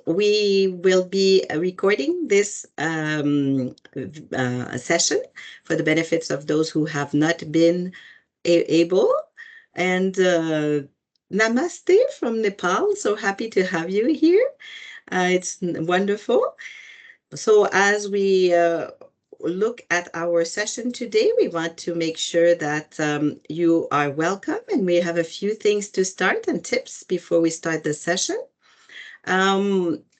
we will be recording this session for the benefits of those who have not been able. And namaste from Nepal. So happy to have you here. It's wonderful. So as we look at our session today, we want to make sure that you are welcome, and we have a few things to start and tips before we start the session.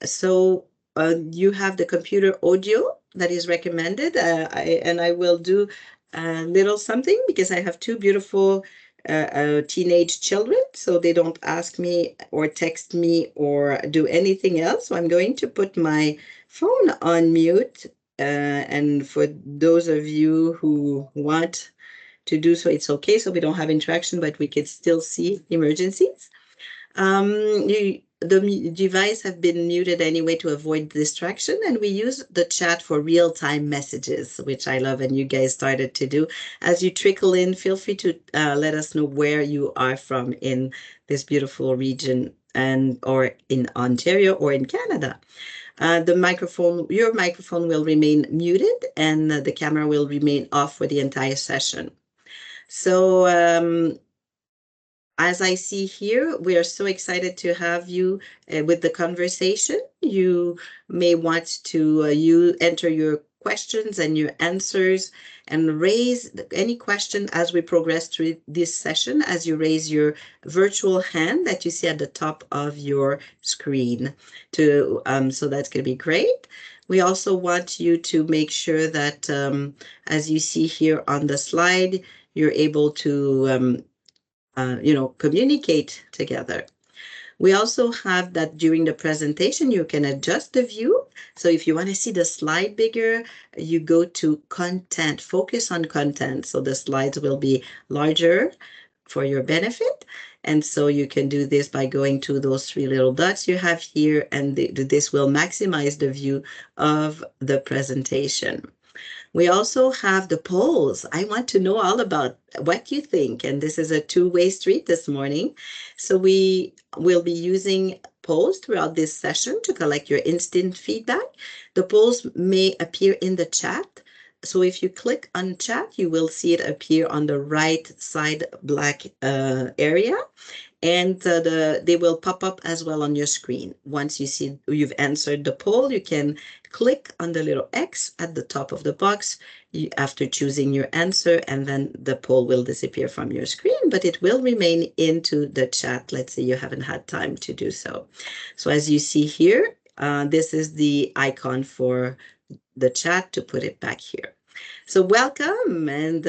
So you have the computer audio that is recommended, and I will do a little something because I have two beautiful teenage children, so they don't ask me or text me or do anything else. So I'm going to put my phone on mute, and for those of you who want to do so, it's okay. So we don't have interaction, but we can still see emergencies. The device have been muted anyway to avoid distraction, and we use the chat for real-time messages, which I love, and you guys started to do. As you trickle in, feel free to let us know where you are from in this beautiful region, and or in Ontario or in Canada. Your microphone will remain muted, and the camera will remain off for the entire session. So as I see here, we are so excited to have you with the conversation. You may want to you enter your questions and your answers and raise any question as we progress through this session, as you raise your virtual hand that you see at the top of your screen. So that's going to be great. We also want you to make sure that as you see here on the slide, you're able to communicate together. We also have that during the presentation, you can adjust the view. So if you want to see the slide bigger, you go to content, focus on content. So the slides will be larger for your benefit. And so you can do this by going to those three little dots you have here, and this will maximize the view of the presentation. We also have the polls. I want to know all about what you think. And this is a two-way street this morning. So we will be using polls throughout this session to collect your instant feedback. The polls may appear in the chat. So if you click on chat, you will see it appear on the right side black area. And they will pop up as well on your screen. Once you see you've answered the poll, you can click on the little X at the top of the box after choosing your answer, and then the poll will disappear from your screen, but it will remain into the chat. Let's say you haven't had time to do so. So as you see here, this is the icon for the chat to put it back here. So welcome, and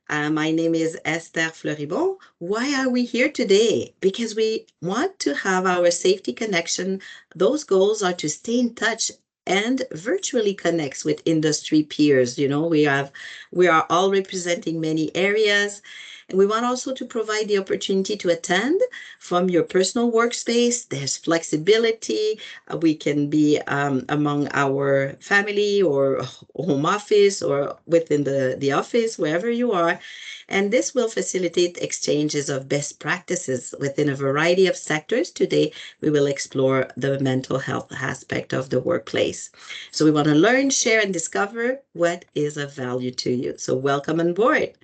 my name is Esther Fleuribon. Why are we here today? Because we want to have our safety connection. Those goals are to stay in touch and virtually connects with industry peers. We are all representing many areas. And we want also to provide the opportunity to attend from your personal workspace. There's flexibility. We can be among our family or home office or within the office, wherever you are. And this will facilitate exchanges of best practices within a variety of sectors. Today, we will explore the mental health aspect of the workplace. So we want to learn, share, and discover what is of value to you. So welcome on board.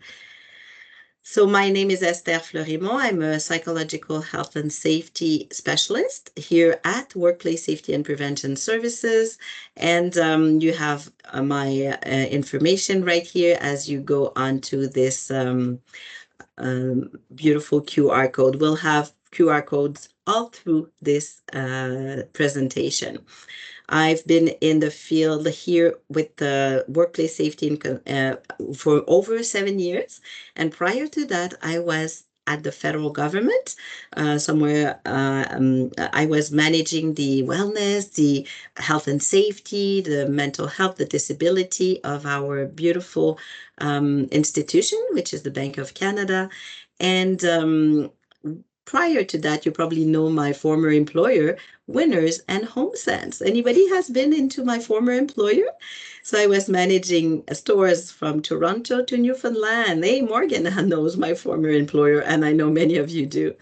So my name is Esther Fleurimont. I'm a psychological health and safety specialist here at Workplace Safety and Prevention Services. And you have my information right here as you go onto this beautiful QR code. We'll have QR codes all through this presentation. I've been in the field here with the workplace safety for over 7 years. And prior to that, I was at the federal government, somewhere I was managing the wellness, the health and safety, the mental health, the disability of our beautiful institution, which is the Bank of Canada. And prior to that, you probably know my former employer, Winners and HomeSense. Anybody has been into my former employer? So I was managing stores from Toronto to Newfoundland. Hey, Morgan knows my former employer, and I know many of you do.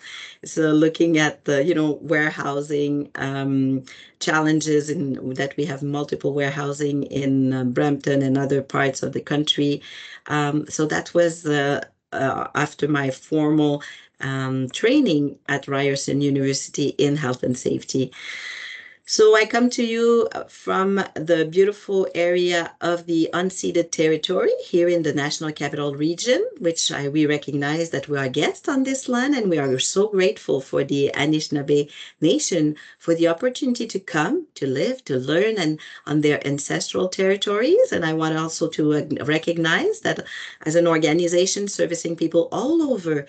So looking at the, warehousing challenges in that we have multiple warehousing in Brampton and other parts of the country. So that was after my formal training at Ryerson University in health and safety. So I come to you from the beautiful area of the unceded territory here in the National Capital Region, which we recognize that we are guests on this land, and we are so grateful for the Anishinaabe Nation for the opportunity to come, to live, to learn, and on their ancestral territories. And I want also to recognize that as an organization servicing people all over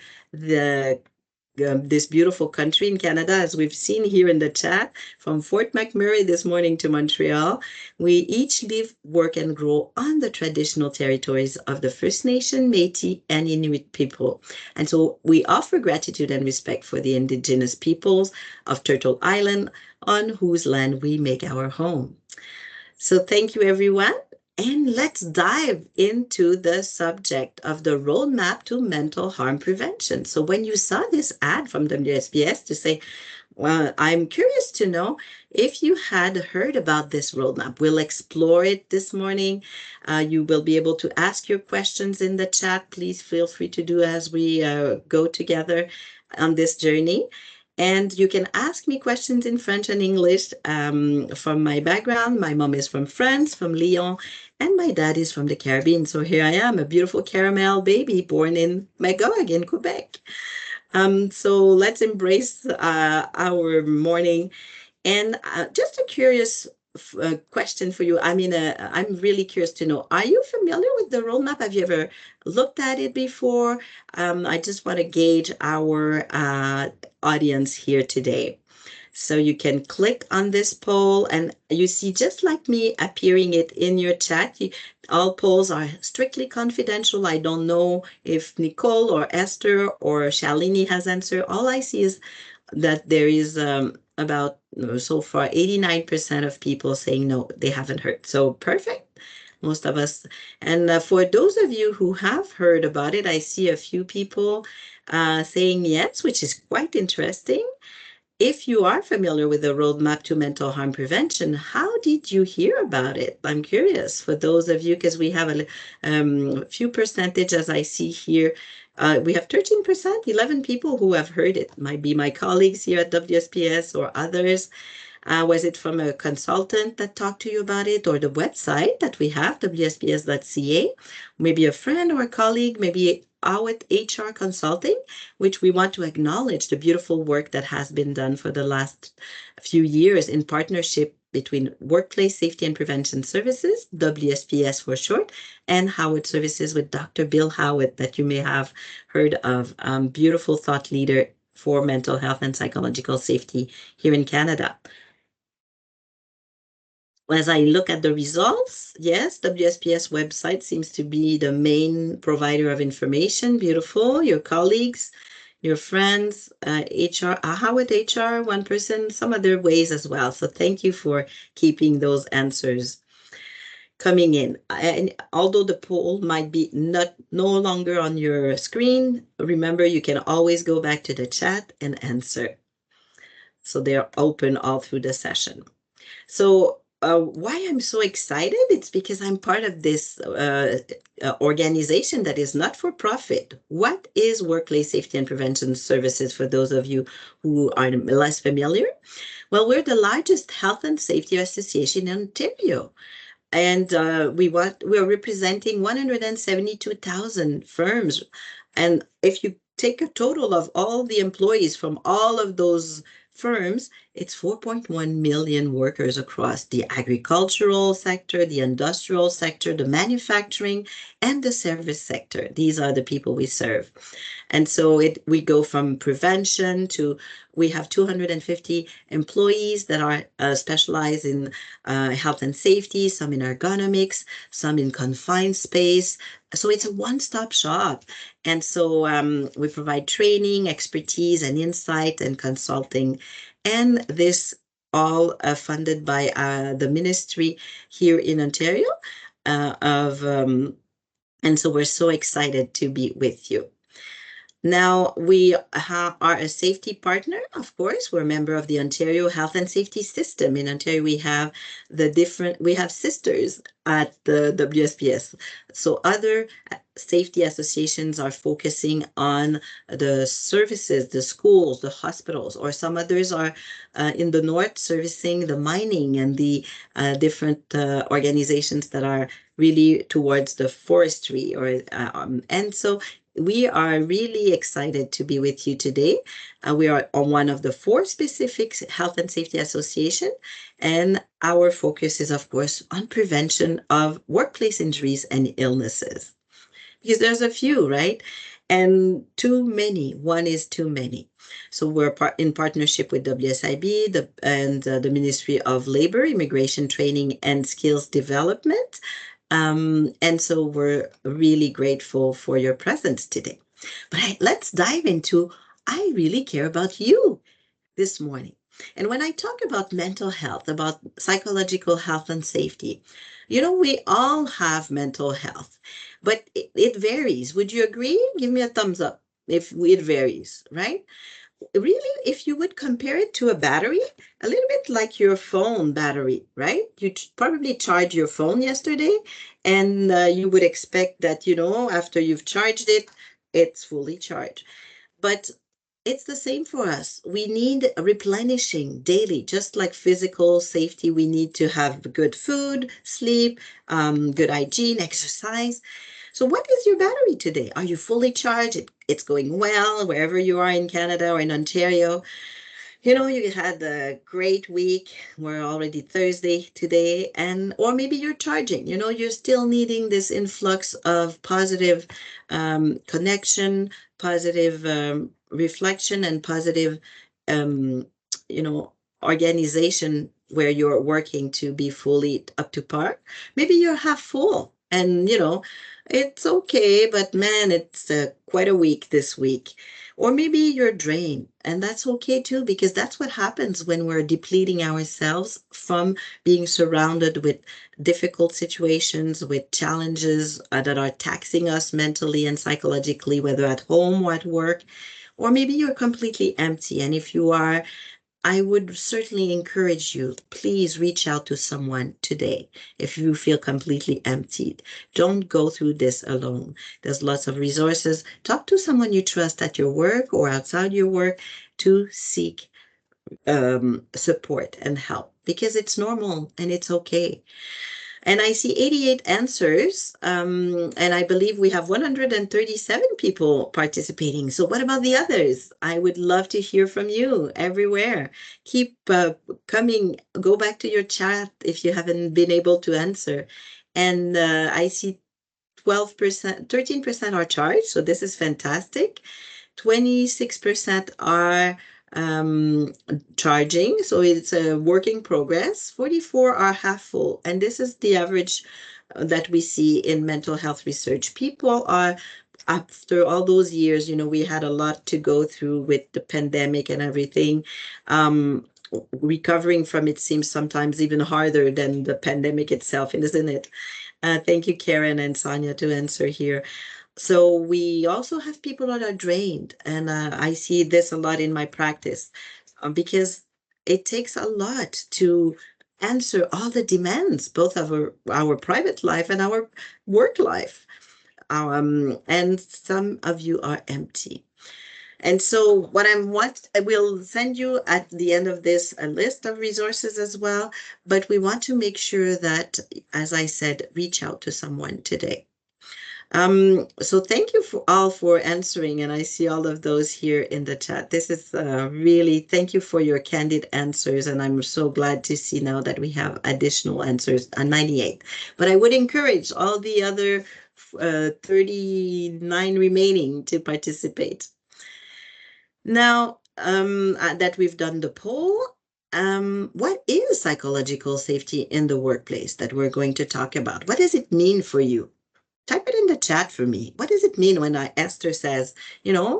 this beautiful country in Canada, as we've seen here in the chat, from Fort McMurray this morning to Montreal, we each live, work, and grow on the traditional territories of the First Nation, Métis, and Inuit people. And so we offer gratitude and respect for the Indigenous peoples of Turtle Island, on whose land we make our home. So thank you, everyone. And let's dive into the subject of the roadmap to mental harm prevention. So when you saw this ad from WSPS to say, well, I'm curious to know if you had heard about this roadmap. We'll explore it this morning. You will be able to ask your questions in the chat. Please feel free to do as we go together on this journey. And you can ask me questions in French and English from my background. My mom is from France, from Lyon, and my dad is from the Caribbean. So here I am, a beautiful caramel baby born in Magog in Quebec. So let's embrace our morning. And just a curious question for you. I mean, I'm really curious to know, are you familiar with the roadmap? Have you ever looked at it before? I just want to gauge our audience here today. So you can click on this poll and you see, just like me, appearing it in your chat. All polls are strictly confidential. I don't know if Nicole or Esther or Shalini has answered. All I see is that there is about, so far, 89% of people saying no, they haven't heard. So perfect. Most of us. And for those of you who have heard about it, I see a few people saying yes, which is quite interesting. If you are familiar with the roadmap to mental harm prevention, how did you hear about it? I'm curious for those of you, because we have a few percentage, as I see here. We have 13%, 11 people who have heard it. Might be my colleagues here at WSPS or others. Was it from a consultant that talked to you about it, or the website that we have, WSPS.ca? Maybe a friend or a colleague, maybe Awit HR Consulting, which we want to acknowledge the beautiful work that has been done for the last few years in partnership between Workplace Safety and Prevention Services, WSPS for short, and Howitt Services with Dr. Bill Howitt, that you may have heard of, beautiful thought leader for mental health and psychological safety here in Canada. As I look at the results, yes, WSPS website seems to be the main provider of information. Beautiful. Your colleagues, your friends, HR, Howard HR, one person, some other ways as well. So thank you for keeping those answers coming in. And although the poll might be no longer on your screen, remember you can always go back to the chat and answer. So they're open all through the session. So why I'm so excited? It's because I'm part of this organization that is not for profit. What is Workplace Safety and Prevention Services for those of you who are less familiar? Well, we're the largest health and safety association in Ontario. And we're representing 172,000 firms. And if you take a total of all the employees from all of those firms, it's 4.1 million workers across the agricultural sector, the industrial sector, the manufacturing, and the service sector. These are the people we serve. And so we go from prevention to, we have 250 employees that are specialized in health and safety, some in ergonomics, some in confined space. So it's a one-stop shop. And so we provide training, expertise, and insight and consulting. And this all funded by the ministry here in Ontario and so we're so excited to be with you. Now, we are a safety partner, of course. We're a member of the Ontario Health and Safety System. In Ontario, we have sisters at the WSPS. So other safety associations are focusing on the services, the schools, the hospitals, or some others are in the north servicing the mining and the different organizations that are really towards the forestry and so we are really excited to be with you today. We are on one of the 4 specific health and safety association, and our focus is, of course, on prevention of workplace injuries and illnesses. Because there's a few, right? And too many. One is too many. So we're in partnership with WSIB and the Ministry of Labor, Immigration Training and Skills Development. And so we're really grateful for your presence today. But let's dive into, I really care about you this morning. And when I talk about mental health, about psychological health and safety, we all have mental health, but it varies. Would you agree? Give me a thumbs up if it varies, right? Really, if you would compare it to a battery, a little bit like your phone battery, right? You probably charged your phone yesterday, and you would expect that, after you've charged it, it's fully charged. But it's the same for us. We need replenishing daily, just like physical safety. We need to have good food, sleep, good hygiene, exercise. So what is your battery today? Are you fully charged? It's going well wherever you are in Canada or in Ontario. You had a great week. We're already Thursday today, or maybe you're charging. You're still needing this influx of positive connection, positive reflection, and positive, organization where you're working to be fully up to par. Maybe you're half full, and it's okay, but man, it's quite a week this week. Or maybe you're drained, and that's okay too, because that's what happens when we're depleting ourselves from being surrounded with difficult situations, with challenges that are taxing us mentally and psychologically, whether at home or at work. Or maybe you're completely empty. And if you are, I would certainly encourage you, please reach out to someone today if you feel completely emptied. Don't go through this alone. There's lots of resources. Talk to someone you trust at your work or outside your work to seek support and help, because it's normal and it's okay. And I see 88 answers, and I believe we have 137 people participating. So what about the others? I would love to hear from you everywhere. Keep coming. Go back to your chat if you haven't been able to answer. And I see 12%, 13% are charged, so this is fantastic. 26% are charging, so it's a work in progress. 44 are half full, and this is the average that we see in mental health research. People are, after all those years, we had a lot to go through with the pandemic and everything. Recovering from it seems sometimes even harder than the pandemic itself, isn't it? Thank you, Karen and Sonia, to answer here. So we also have people that are drained, and I see this a lot in my practice because it takes a lot to answer all the demands, both of our private life and our work life. And some of you are empty. And so I will send you at the end of this a list of resources as well, but we want to make sure that, as I said, reach out to someone today. So thank you for all for answering, and I see all of those here in the chat. This is really thank you for your candid answers, and I'm so glad to see now that we have additional answers on 98. But I would encourage all the other 39 remaining to participate. Now that we've done the poll, what is psychological safety in the workplace that we're going to talk about? What does it mean for you? Type it in the chat for me. What does it mean when Esther says,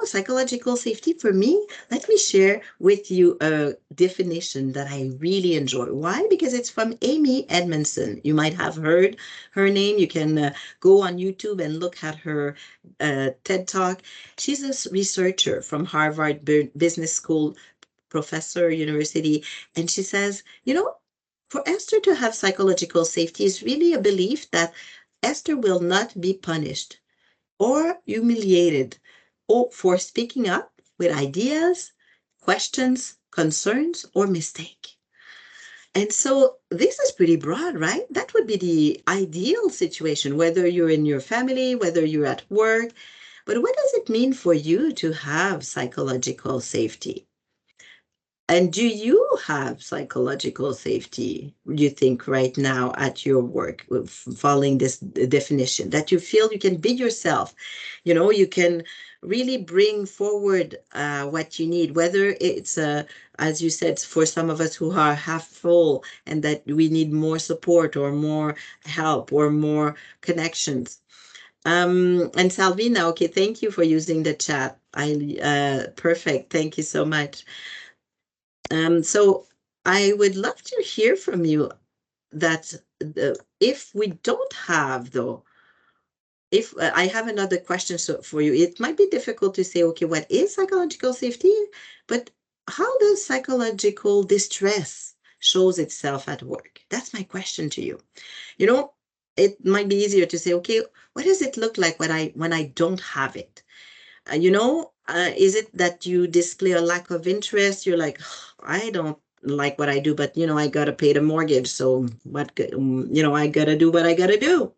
psychological safety for me? Let me share with you a definition that I really enjoy. Why? Because it's from Amy Edmondson. You might have heard her name. You can go on YouTube and look at her TED Talk. She's a researcher from Harvard Business School, professor, university, and she says, for Esther to have psychological safety is really a belief that Esther will not be punished or humiliated or for speaking up with ideas, questions, concerns, or mistake. And so this is pretty broad, right? That would be the ideal situation, whether you're in your family, whether you're at work. But what does it mean for you to have psychological safety? And do you have psychological safety, you think, right now at your work, following this definition, that you feel you can be yourself? You can really bring forward what you need, whether it's, as you said, for some of us who are half full and that we need more support or more help or more connections. And Salvina, okay, thank you for using the chat. Perfect. Thank you so much. So I would love to hear from you that if we don't have, though, if I have another question for you, it might be difficult to say, okay, what is psychological safety? But how does psychological distress shows itself at work? That's my question to you. It might be easier to say, okay, what does it look like when I don't have it? Is it that you display a lack of interest? You're like, I don't like what I do, but I gotta pay the mortgage, so I gotta do what I gotta do.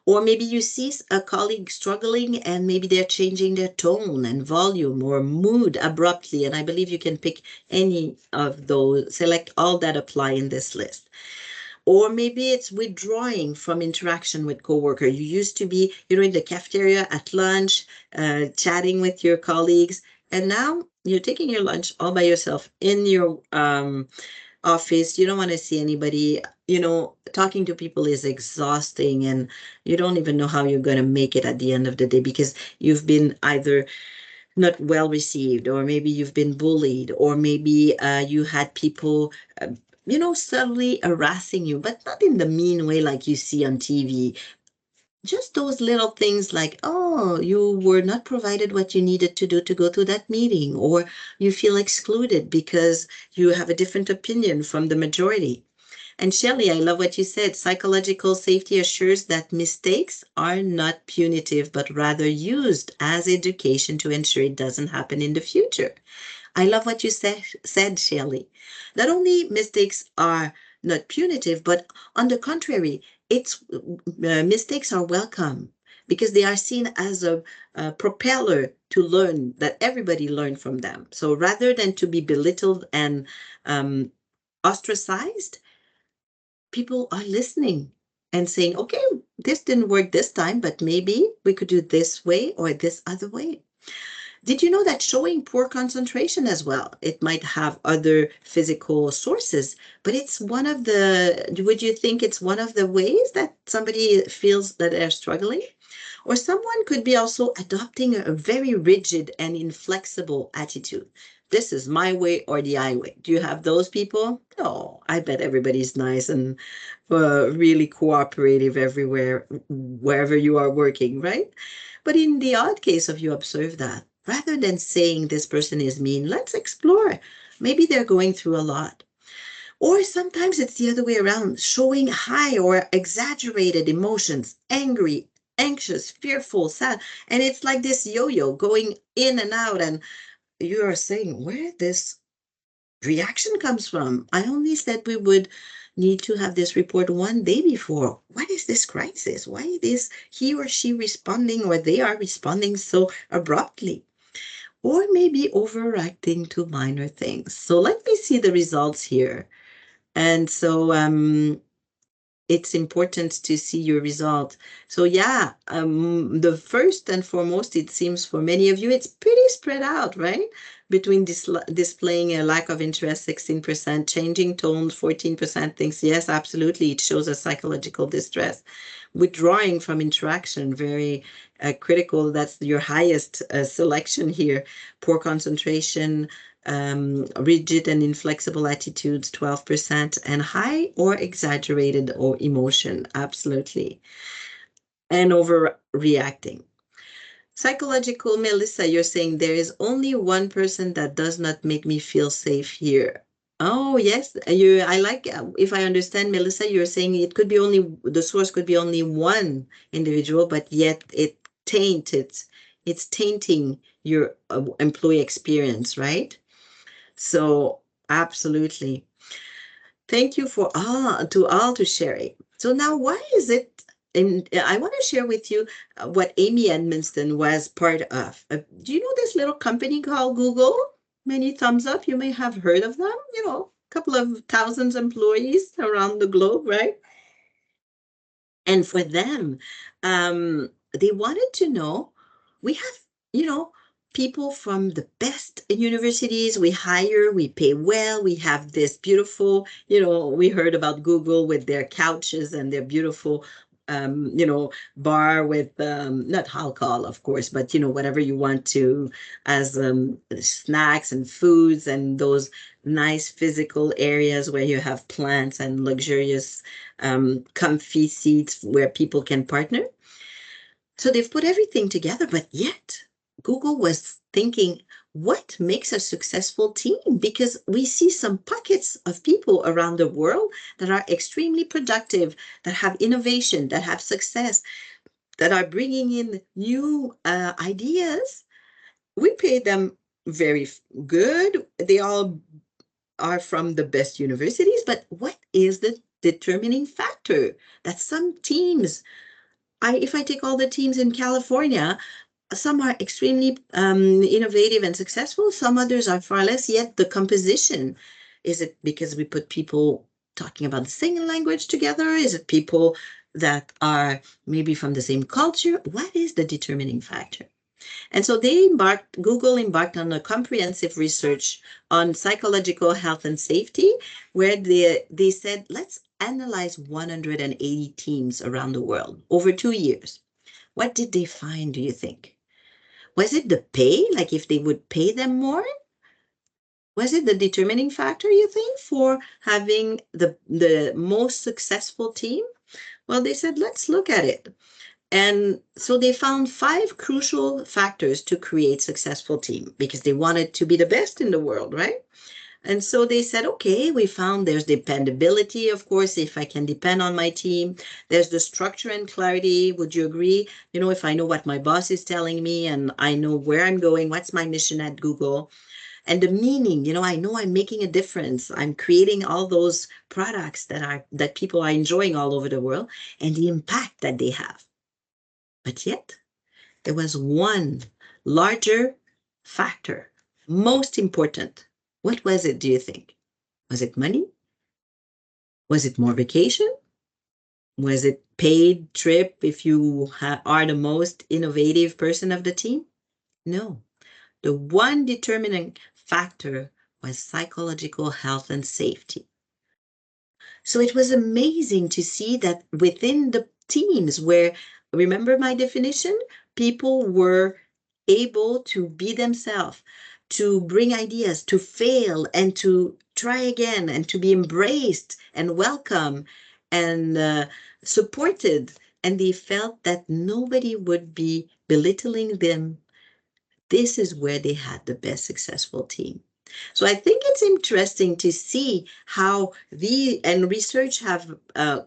Or maybe you see a colleague struggling and maybe they're changing their tone and volume or mood abruptly. And I believe you can pick any of those, select all that apply in this list. Or maybe it's withdrawing from interaction with coworker. You used to be, in the cafeteria at lunch, chatting with your colleagues, and now you're taking your lunch all by yourself in your office. You don't want to see anybody. Talking to people is exhausting, and you don't even know how you're going to make it at the end of the day because you've been either not well received, or maybe you've been bullied, or maybe you had people subtly harassing you, but not in the mean way like you see on TV. Just those little things like, oh, you were not provided what you needed to do to go to that meeting, or you feel excluded because you have a different opinion from the majority. And Shelley, I love what you said. Psychological safety assures that mistakes are not punitive, but rather used as education to ensure it doesn't happen in the future. I love what you said, Shelley. Not only mistakes are not punitive, but on the contrary, mistakes are welcome because they are seen as a propeller to learn, that everybody learn from them. So rather than to be belittled and ostracized, people are listening and saying, okay, this didn't work this time, but maybe we could do this way or this other way. Did you know that showing poor concentration as well? It might have other physical sources, but would you think it's one of the ways that somebody feels that they're struggling? Or someone could be also adopting a very rigid and inflexible attitude. This is my way or the highway. Do you have those people? No, I bet everybody's nice and really cooperative everywhere, wherever you are working, right? But in the odd case of you observe that, rather than saying this person is mean, let's explore. Maybe they're going through a lot. Or sometimes it's the other way around, showing high or exaggerated emotions, angry, anxious, fearful, sad. And it's like this yo-yo going in and out. And you are saying, where this reaction comes from. I only said we would need to have this report one day before. What is this crisis? Why is he or she responding, or they are responding so abruptly? Or maybe overreacting to minor things. So let me see the results here. And so it's important to see your result. So yeah, the first and foremost, it seems for many of you, it's pretty spread out, right? Between displaying a lack of interest, 16%, changing tones, 14% thinks, yes, absolutely, it shows a psychological distress. Withdrawing from interaction, very critical, that's your highest selection here. Poor concentration, rigid and inflexible attitudes, 12%, and high or exaggerated or emotion, absolutely, and overreacting. Psychological, Melissa, you're saying there is only one person that does not make me feel safe here. Oh, yes, I like, if I understand, Melissa, you're saying it could be only, the source could be only one individual, but yet it's tainting your employee experience, right? So absolutely. Thank you for all to sharing. So now why is it, and I want to share with you what Amy Edmondson was part of. Do you know this little company called Google? Many thumbs up. You may have heard of them, a couple of thousands employees around the globe, right? And for them, they wanted to know, we have, you know, people from the best universities, we hire, we pay well, we have this beautiful, we heard about Google with their couches and their beautiful, bar with, not alcohol, of course, but, whatever you want to, as snacks and foods and those nice physical areas where you have plants and luxurious comfy seats where people can partner. So they've put everything together, but yet Google was thinking, what makes a successful team? Because we see some pockets of people around the world that are extremely productive, that have innovation, that have success, that are bringing in new ideas. We pay them very good. They all are from the best universities, but what is the determining factor that some teams, if I take all the teams in California, some are extremely innovative and successful, some others are far less, yet the composition, is it because we put people talking about the same language together? Is it people that are maybe from the same culture? What is the determining factor? And so Google embarked on a comprehensive research on psychological health and safety, where they said, let's analyze 180 teams around the world over 2 years. What did they find, do you think? Was it the pay, like if they would pay them more? Was it the determining factor, you think, for having the most successful team? Well, they said, let's look at it. And so they found 5 crucial factors to create successful team, because they wanted to be the best in the world, right? And so they said, okay, we found there's dependability, of course, if I can depend on my team. There's the structure and clarity. Would you agree? If I know what my boss is telling me and I know where I'm going, what's my mission at Google, and the meaning, I know I'm making a difference. I'm creating all those products that people are enjoying all over the world, and the impact that they have. But yet, there was one larger factor, most important. What was it, do you think? Was it money? Was it more vacation? Was it paid trip if you are the most innovative person of the team? No. The one determining factor was psychological health and safety. So it was amazing to see that within the teams where, remember my definition, people were able to be themselves, to bring ideas, to fail and to try again, and to be embraced and welcome and supported. And they felt that nobody would be belittling them. This is where they had the best successful team. So I think it's interesting to see how research have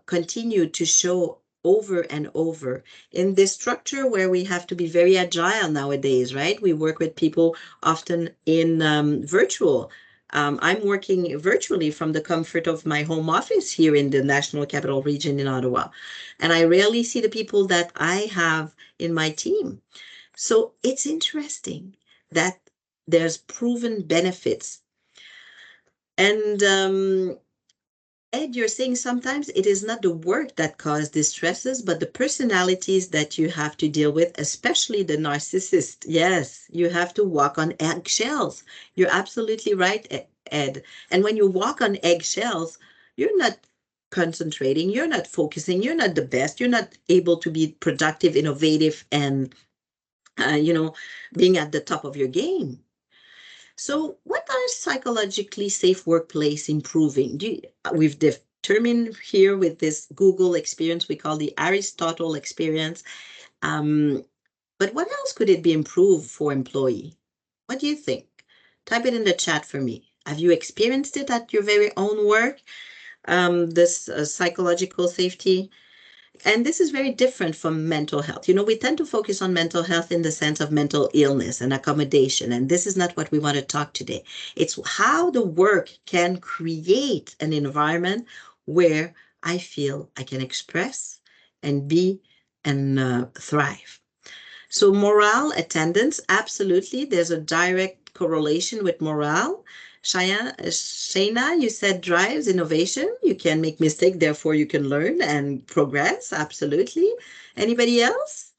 continued to show over and over in this structure where we have to be very agile nowadays, right? We work with people often in virtual. I'm working virtually from the comfort of my home office here in the National Capital Region in Ottawa. And I rarely see the people that I have in my team. So it's interesting that there's proven benefits. And Ed, you're saying sometimes it is not the work that causes distresses, but the personalities that you have to deal with, especially the narcissist. Yes, you have to walk on eggshells. You're absolutely right, Ed. And when you walk on eggshells, you're not concentrating, you're not focusing, you're not the best, you're not able to be productive, innovative, and, being at the top of your game. So, what are psychologically safe workplace improving? We've determined here with this Google experience, we call the Aristotle experience. But what else could it be improved for employee? What do you think? Type it in the chat for me. Have you experienced it at your very own work? This psychological safety. And this is very different from mental health. We tend to focus on mental health in the sense of mental illness and accommodation. And this is not what we want to talk today. It's how the work can create an environment where I feel I can express and be and thrive. So morale, attendance, absolutely. There's a direct correlation with morale. Shayna, you said drives innovation. You can make mistake, therefore you can learn and progress. Absolutely. Anybody else?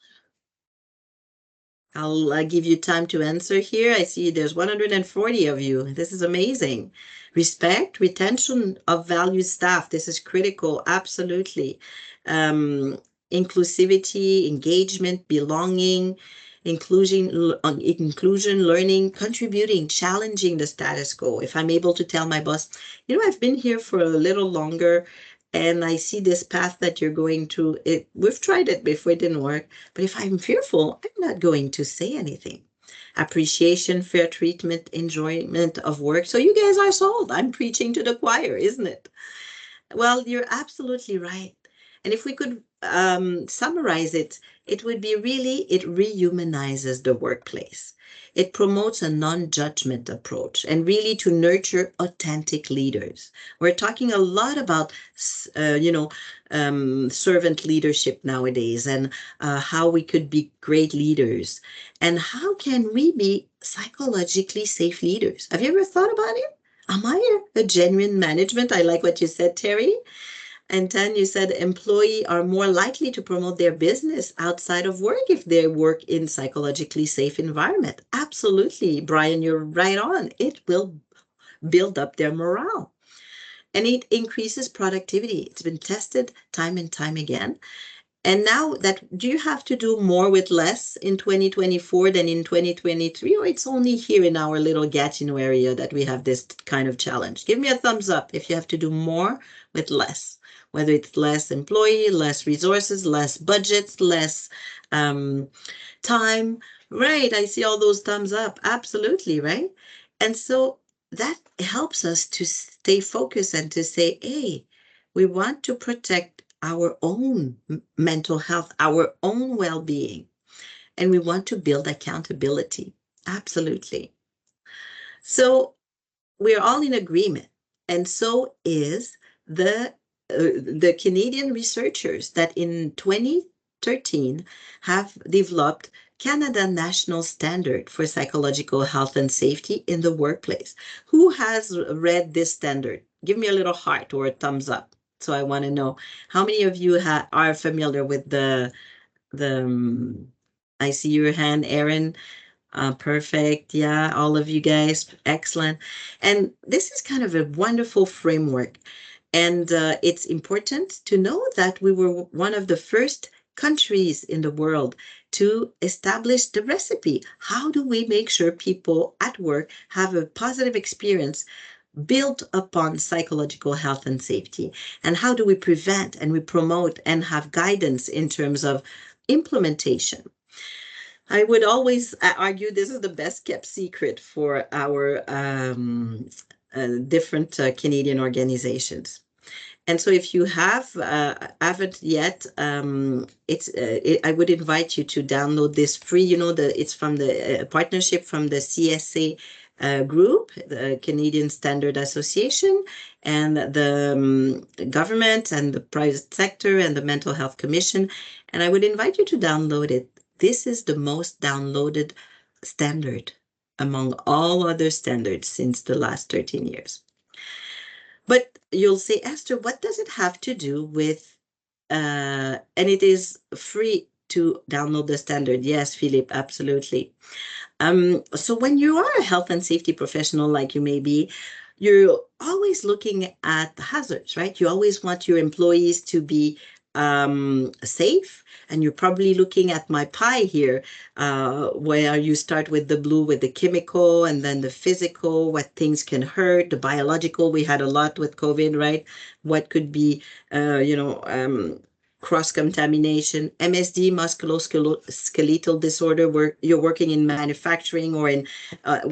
I'll give you time to answer here. I see there's 140 of you. This is amazing. Respect, retention of valued staff. This is critical. Absolutely. Inclusivity, engagement, belonging, inclusion, learning, contributing, challenging the status quo. If I'm able to tell my boss, I've been here for a little longer and I see this path that you're going to, we've tried it before, it didn't work. But if I'm fearful, I'm not going to say anything. Appreciation, fair treatment, enjoyment of work. So you guys are sold. I'm preaching to the choir, isn't it? Well, you're absolutely right. And if we could summarize it, it would be really, it rehumanizes the workplace. It promotes a non-judgment approach and really to nurture authentic leaders. We're talking a lot about, servant leadership nowadays and how we could be great leaders. And how can we be psychologically safe leaders? Have you ever thought about it? Am I a genuine management? I like what you said, Terry. And then you said employees are more likely to promote their business outside of work if they work in psychologically safe environment. Absolutely, Brian, you're right on. It will build up their morale. And it increases productivity. It's been tested time and time again. And now do you have to do more with less in 2024 than in 2023, or it's only here in our little Gatineau area that we have this kind of challenge? Give me a thumbs up if you have to do more with less, whether it's less employee, less resources, less budgets, less time. Right, I see all those thumbs up. Absolutely, right? And so that helps us to stay focused and to say, hey, we want to protect our own mental health, our own well-being, and we want to build accountability. Absolutely. So we're all in agreement, and so is the Canadian researchers that in 2013 have developed Canada National Standard for Psychological Health and Safety in the Workplace. Who has read this standard? Give me a little heart or a thumbs up. So I want to know how many of you are familiar with the I see your hand, Erin. Perfect. Yeah, all of you guys, excellent. And this is kind of a wonderful framework. And it's important to know that we were one of the first countries in the world to establish the recipe. How do we make sure people at work have a positive experience built upon psychological health and safety? And how do we prevent and we promote and have guidance in terms of implementation? I would always argue this is the best kept secret for our different Canadian organizations. And so if you haven't yet, I would invite you to download this free, it's from the partnership from the CSA group, the Canadian Standard Association, and the government and the private sector and the Mental Health Commission. And I would invite you to download it. This is the most downloaded standard among all other standards since the last 13 years. But you'll say, Esther, what does it have to do with, and it is free to download the standard. Yes, Philippe, absolutely. So when you are a health and safety professional, like you may be, you're always looking at the hazards, right? You always want your employees to be safe. And you're probably looking at my pie here, where you start with the blue with the chemical and then the physical, what things can hurt, the biological. We had a lot with COVID, right? What could be, cross-contamination, MSD, musculoskeletal disorder, you're working in manufacturing or in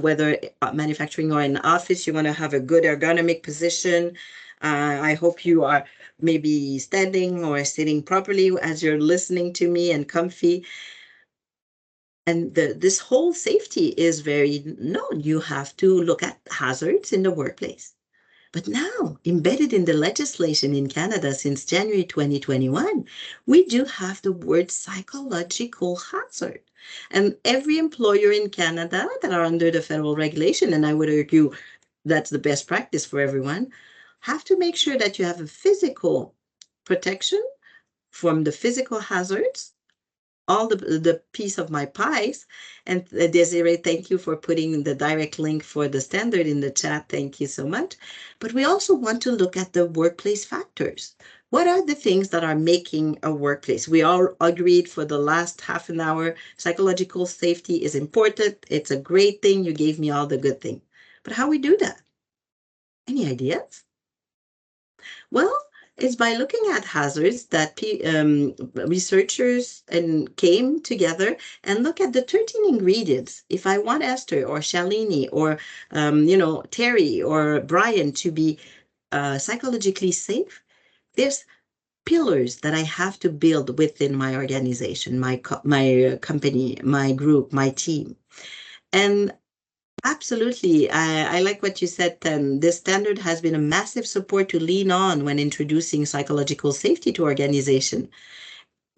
whether manufacturing or in office, you want to have a good ergonomic position. I hope you are maybe standing or sitting properly as you're listening to me and comfy. And this whole safety is very known. You have to look at hazards in the workplace. But now, embedded in the legislation in Canada since January 2021, we do have the word psychological hazard. And every employer in Canada that are under the federal regulation, and I would argue that's the best practice for everyone, have to make sure that you have a physical protection from the physical hazards, all the piece of my pies. And Desiree, thank you for putting the direct link for the standard in the chat. Thank you so much. But we also want to look at the workplace factors. What are the things that are making a workplace? We all agreed for the last half an hour, psychological safety is important. It's a great thing. You gave me all the good things. But how we do that? Any ideas? Well, it's by looking at hazards that researchers came together and look at the 13 ingredients. If I want Esther or Shalini or Terry or Brian to be psychologically safe, there's pillars that I have to build within my organization, my company, my group, my team. And absolutely. I like what you said, Ten. This standard has been a massive support to lean on when introducing psychological safety to organization.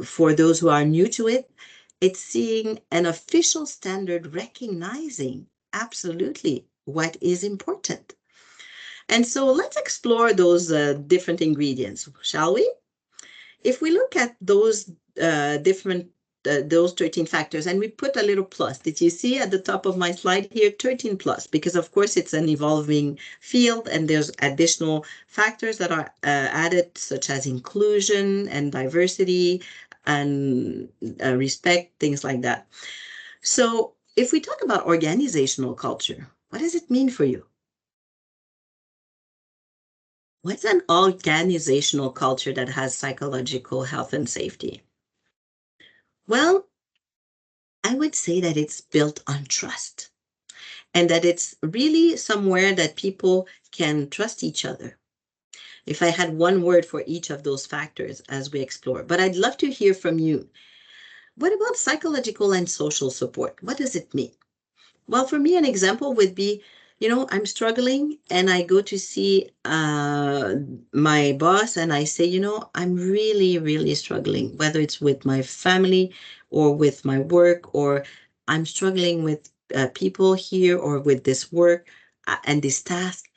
For those who are new to it, it's seeing an official standard recognizing absolutely what is important. And so let's explore those different ingredients, shall we? If we look at those those 13 factors, and we put a little plus. Did you see at the top of my slide here, 13 plus? Because of course it's an evolving field and there's additional factors that are added, such as inclusion and diversity and respect, things like that. So if we talk about organizational culture, what does it mean for you? What's an organizational culture that has psychological health and safety? Well, I would say that it's built on trust and that it's really somewhere that people can trust each other. If I had one word for each of those factors as we explore, but I'd love to hear from you. What about psychological and social support? What does it mean? Well, for me, an example would be, I'm struggling and I go to see my boss and I say, I'm really, really struggling, whether it's with my family or with my work, or I'm struggling with people here or with this work and this task.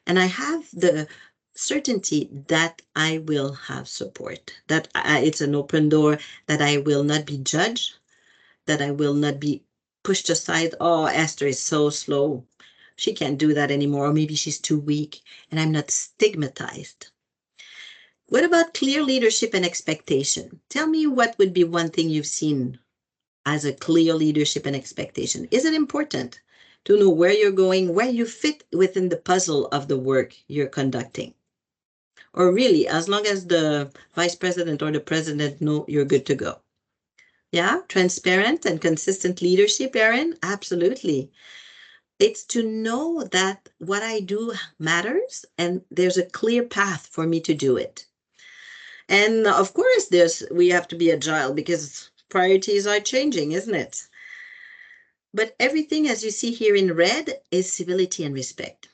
And I have the certainty that I will have support, that it's an open door, that I will not be judged, that I will not be pushed aside. Oh, Esther is so slow. She can't do that anymore. Or maybe she's too weak, and I'm not stigmatized. What about clear leadership and expectation? Tell me what would be one thing you've seen as a clear leadership and expectation. Is it important to know where you're going, where you fit within the puzzle of the work you're conducting? Or really, as long as the vice president or the president know, you're good to go. Yeah, transparent and consistent leadership, Erin, absolutely. It's to know that what I do matters and there's a clear path for me to do it. And of course, we have to be agile because priorities are changing, isn't it? But everything, as you see here in red, is civility and respect.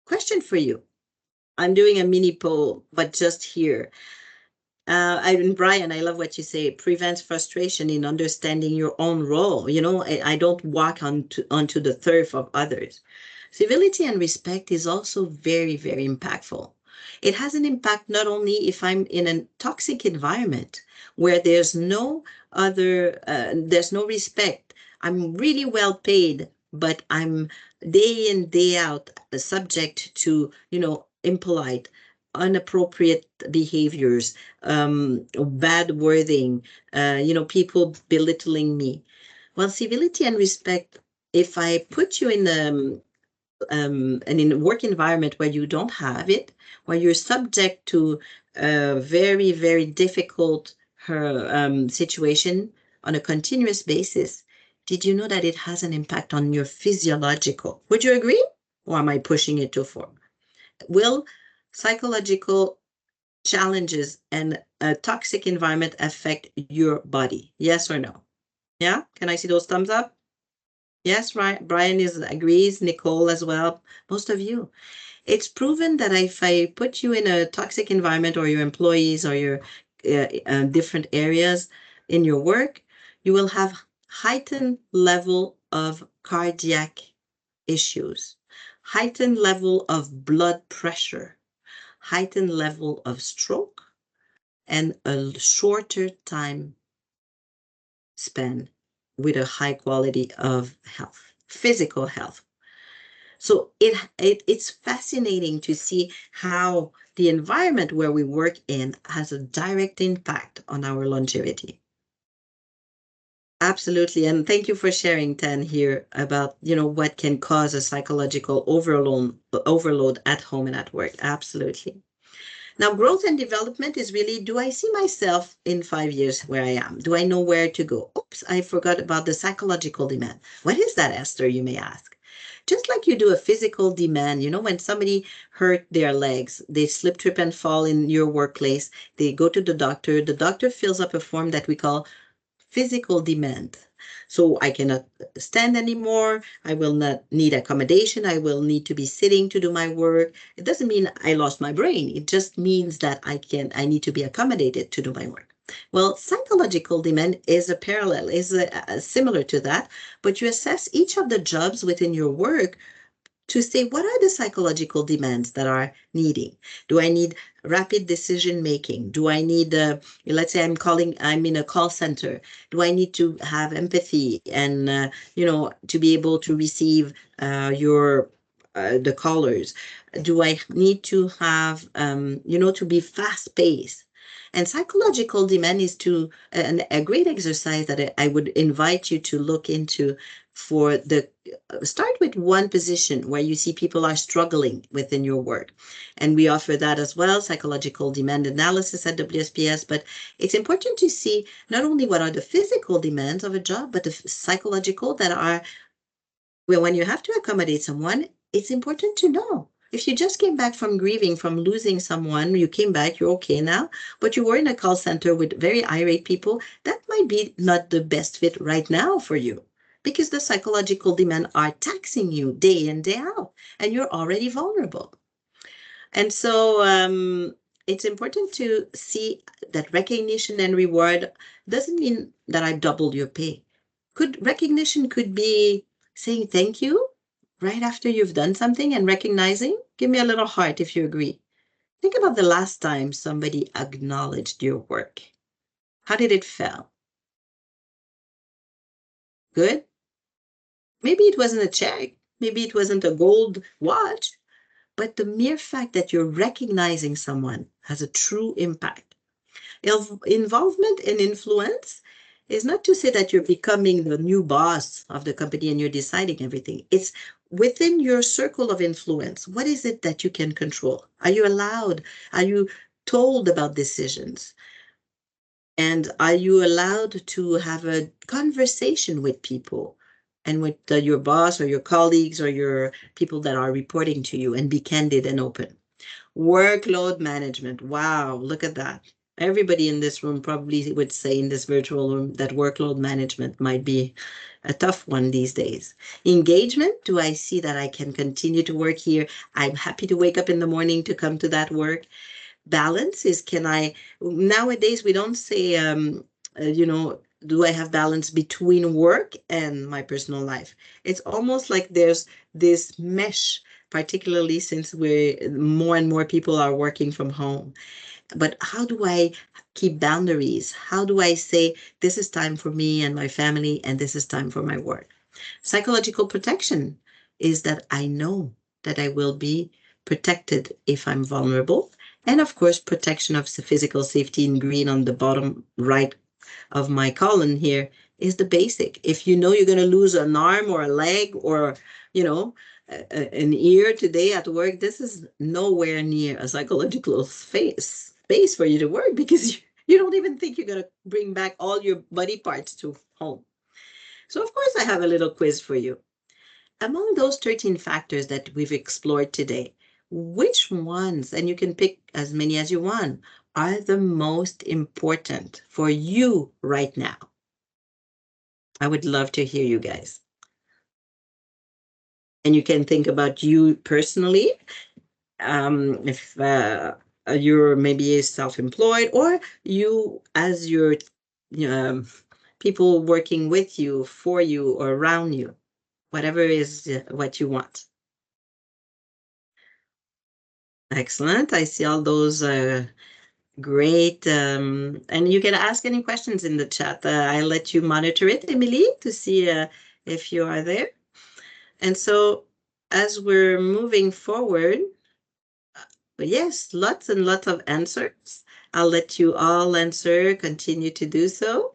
Question for you. I'm doing a mini poll, but just here. Brian, I love what you say. It prevents frustration in understanding your own role. You know, I don't walk onto the turf of others. Civility and respect is also very, very impactful. It has an impact not only if I'm in a toxic environment where there's no respect. I'm really well paid, but I'm day in, day out subject to, impolite, inappropriate behaviors, bad wording, people belittling me. Well, civility and respect, if I put you in and in a work environment where you don't have it, where you're subject to a very, very difficult situation on a continuous basis, did you know that it has an impact on your physiological? Would you agree? Or am I pushing it too far? Will psychological challenges and a toxic environment affect your body? Yes or no? Yeah? Can I see those thumbs up? Yes, right. Brian agrees, Nicole as well. Most of you. It's proven that if I put you in a toxic environment or your employees or your different areas in your work, you will have heightened level of cardiac issues, heightened level of blood pressure, heightened level of stroke, and a shorter time span with a high quality of health, physical health. So it's fascinating to see how the environment where we work in has a direct impact on our longevity. Absolutely. And thank you for sharing, Tan, here about, what can cause a psychological overload at home and at work. Absolutely. Now, growth and development is really, do I see myself in 5 years where I am? Do I know where to go? Oops, I forgot about the psychological demand. What is that, Esther, you may ask? Just like you do a physical demand, when somebody hurt their legs, they slip, trip, and fall in your workplace, they go to the doctor fills up a form that we call physical demand. So I cannot stand anymore. I will not need accommodation. I will need to be sitting to do my work. It doesn't mean I lost my brain. It just means that I need to be accommodated to do my work. Well, psychological demand is a parallel, is similar to that, but you assess each of the jobs within your work to say, what are the psychological demands that are needing? Do I need rapid decision making? Do I need, let's say I'm in a call center. Do I need to have empathy and, to be able to receive the callers? Do I need to have, to be fast paced? And psychological demand is a great exercise that I would invite you to look into for the start with one position where you see people are struggling within your work. And we offer that as well, psychological demand analysis at WSPS. But it's important to see not only what are the physical demands of a job, but the psychological that are, well, when you have to accommodate someone, it's important to know. If you just came back from grieving, from losing someone, you came back, you're okay now, but you were in a call center with very irate people, that might be not the best fit right now for you, because the psychological demands are taxing you day in, day out, and you're already vulnerable. And so it's important to see that recognition and reward doesn't mean that I doubled your pay. Recognition could be saying thank you right after you've done something and recognizing. Give me a little heart if you agree. Think about the last time somebody acknowledged your work. How did it feel? Good? Maybe it wasn't a check. Maybe it wasn't a gold watch. But the mere fact that you're recognizing someone has a true impact. Involvement and influence is not to say that you're becoming the new boss of the company and you're deciding everything. It's within your circle of influence. What is it that you can control? Are you allowed? Are you told about decisions? And are you allowed to have a conversation with people and with your boss or your colleagues or your people that are reporting to you, and be candid and open? Workload management. Wow, look at that. Everybody in this room probably would say in this virtual room that workload management might be a tough one these days. Engagement, do I see that I can continue to work here? I'm happy to wake up in the morning to come to that work. Balance is, nowadays we don't say, do I have balance between work and my personal life? It's almost like there's this mesh, particularly since more and more people are working from home. But how do I keep boundaries? How do I say this is time for me and my family, and this is time for my work? Psychological protection is that I know that I will be protected if I'm vulnerable. And of course, protection of the physical safety in green on the bottom right of my column here is the basic. If you know you're going to lose an arm or a leg or, an ear today at work, this is nowhere near a psychological space for you to work, because you don't even think you're going to bring back all your body parts to home. So of course I have a little quiz for you. Among those 13 factors that we've explored today, which ones, and you can pick as many as you want, are the most important for you right now? I would love to hear you guys. And you can think about you personally, if you're maybe self-employed, or you as your people working with you, for you, or around you, whatever is what you want. Excellent. I see all those great. And you can ask any questions in the chat. I'll let you monitor it, Emily, to see if you are there. And so as we're moving forward, yes, lots and lots of answers. I'll let you all answer, continue to do so.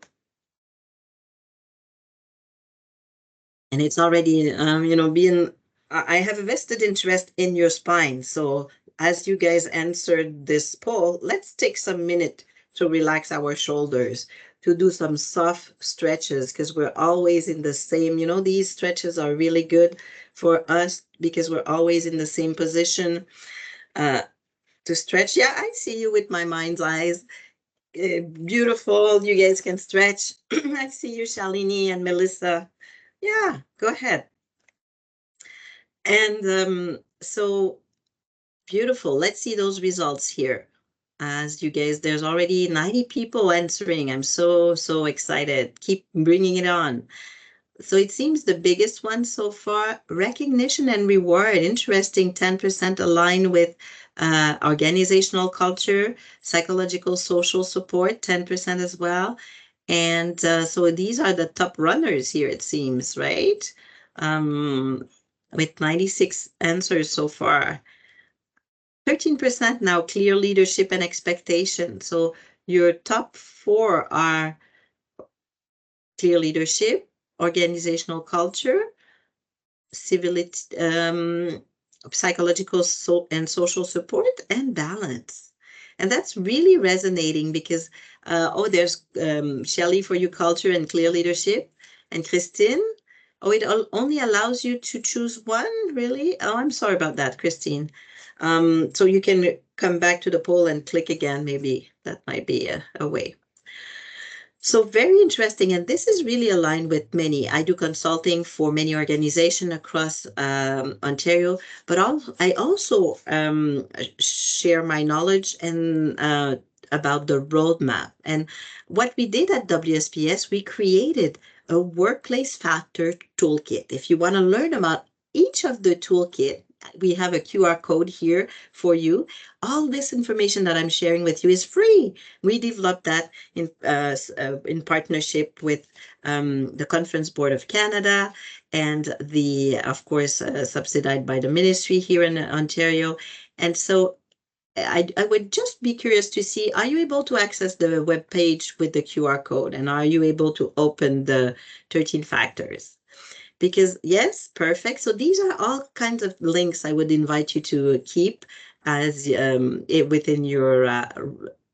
And it's already, I have a vested interest in your spine. So as you guys answered this poll, let's take some minute to relax our shoulders, to do some soft stretches, because we're always in the same, these stretches are really good for us because we're always in the same position to stretch. Yeah, I see you with my mind's eyes. Beautiful. You guys can stretch. I see you, Shalini and Melissa. Yeah, go ahead. And so beautiful. Let's see those results here. As you guys, there's already 90 people answering. I'm so excited. Keep bringing it on. So it seems the biggest one so far, recognition and reward. Interesting, 10% aligned with organizational culture, psychological social support, 10% as well. And so these are the top runners here, it seems, right? With 96 answers so far. 13% now, clear leadership and expectation. So your top 4 are clear leadership, organizational culture, civility, psychological and social support, and balance. And that's really resonating because, there's Shelley for you, culture and clear leadership, and Christine. Oh, it only allows you to choose one, really? Oh, I'm sorry about that, Christine. So you can come back to the poll and click again, maybe that might be a way. So very interesting, and this is really aligned with many. I do consulting for many organizations across Ontario, but I also share my knowledge and about the roadmap. And what we did at WSPS, we created a workplace factor toolkit. If you want to learn about each of the toolkit, we have a QR code here for you. All this information that I'm sharing with you is free. We developed that in partnership with the Conference Board of Canada, and of course, subsidized by the ministry here in Ontario. And so I would just be curious to see, are you able to access the web page with the QR code, and are you able to open the 13 factors? Because yes, perfect. So these are all kinds of links I would invite you to keep as within your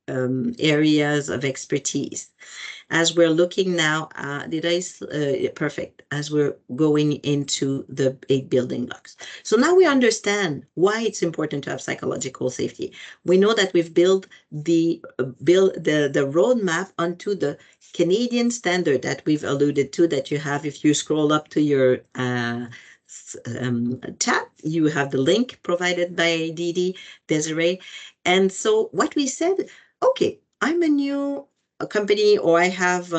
areas of expertise. As we're looking now, perfect, as we're going into the 8 building blocks. So now we understand why it's important to have psychological safety. We know that we've built the roadmap onto the Canadian standard that we've alluded to, that you have. If you scroll up to your chat, you have the link provided by Desiree. And so what we said, okay, I'm a new company, or I have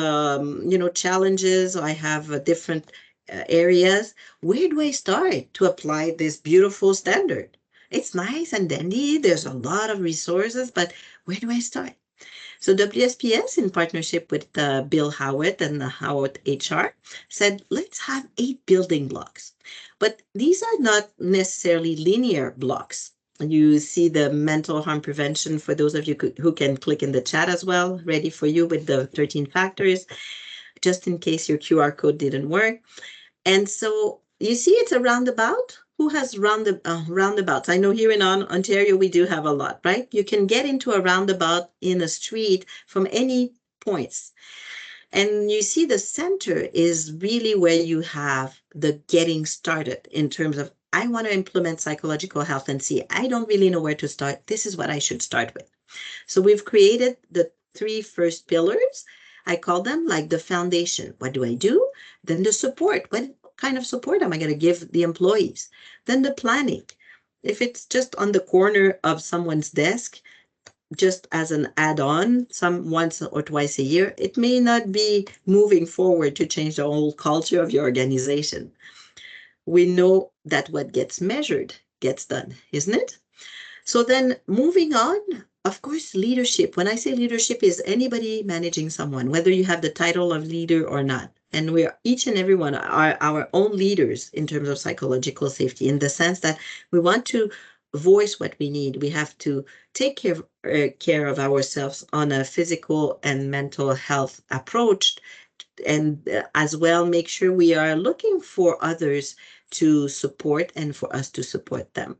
challenges, or I have different areas. Where do I start to apply this beautiful standard? It's nice and dandy, there's a lot of resources, but where do I start? So WSPS, in partnership with Bill Howitt and the Howitt HR, said, let's have 8 building blocks. But these are not necessarily linear blocks. You see the mental harm prevention, for those of you who can click in the chat as well, ready for you with the 13 factors, just in case your QR code didn't work. And so you see it's a roundabout. Who has roundabouts? I know here in Ontario, we do have a lot, right? You can get into a roundabout in a street from any points. And you see the center is really where you have the getting started in terms of, I want to implement psychological health and see, I don't really know where to start. This is what I should start with. So we've created the 3 first pillars. I call them like the foundation. What do I do? Then the support. What kind of support am I going to give the employees? Then the planning. If it's just on the corner of someone's desk, just as an add-on, once or twice a year, it may not be moving forward to change the whole culture of your organization. We know that what gets measured gets done, isn't it? So then moving on, of course, leadership. When I say leadership, is anybody managing someone, whether you have the title of leader or not. And we are, each and every one are our own leaders in terms of psychological safety, in the sense that we want to voice what we need. We have to take care of ourselves on a physical and mental health approach, and as well make sure we are looking for others to support and for us to support them.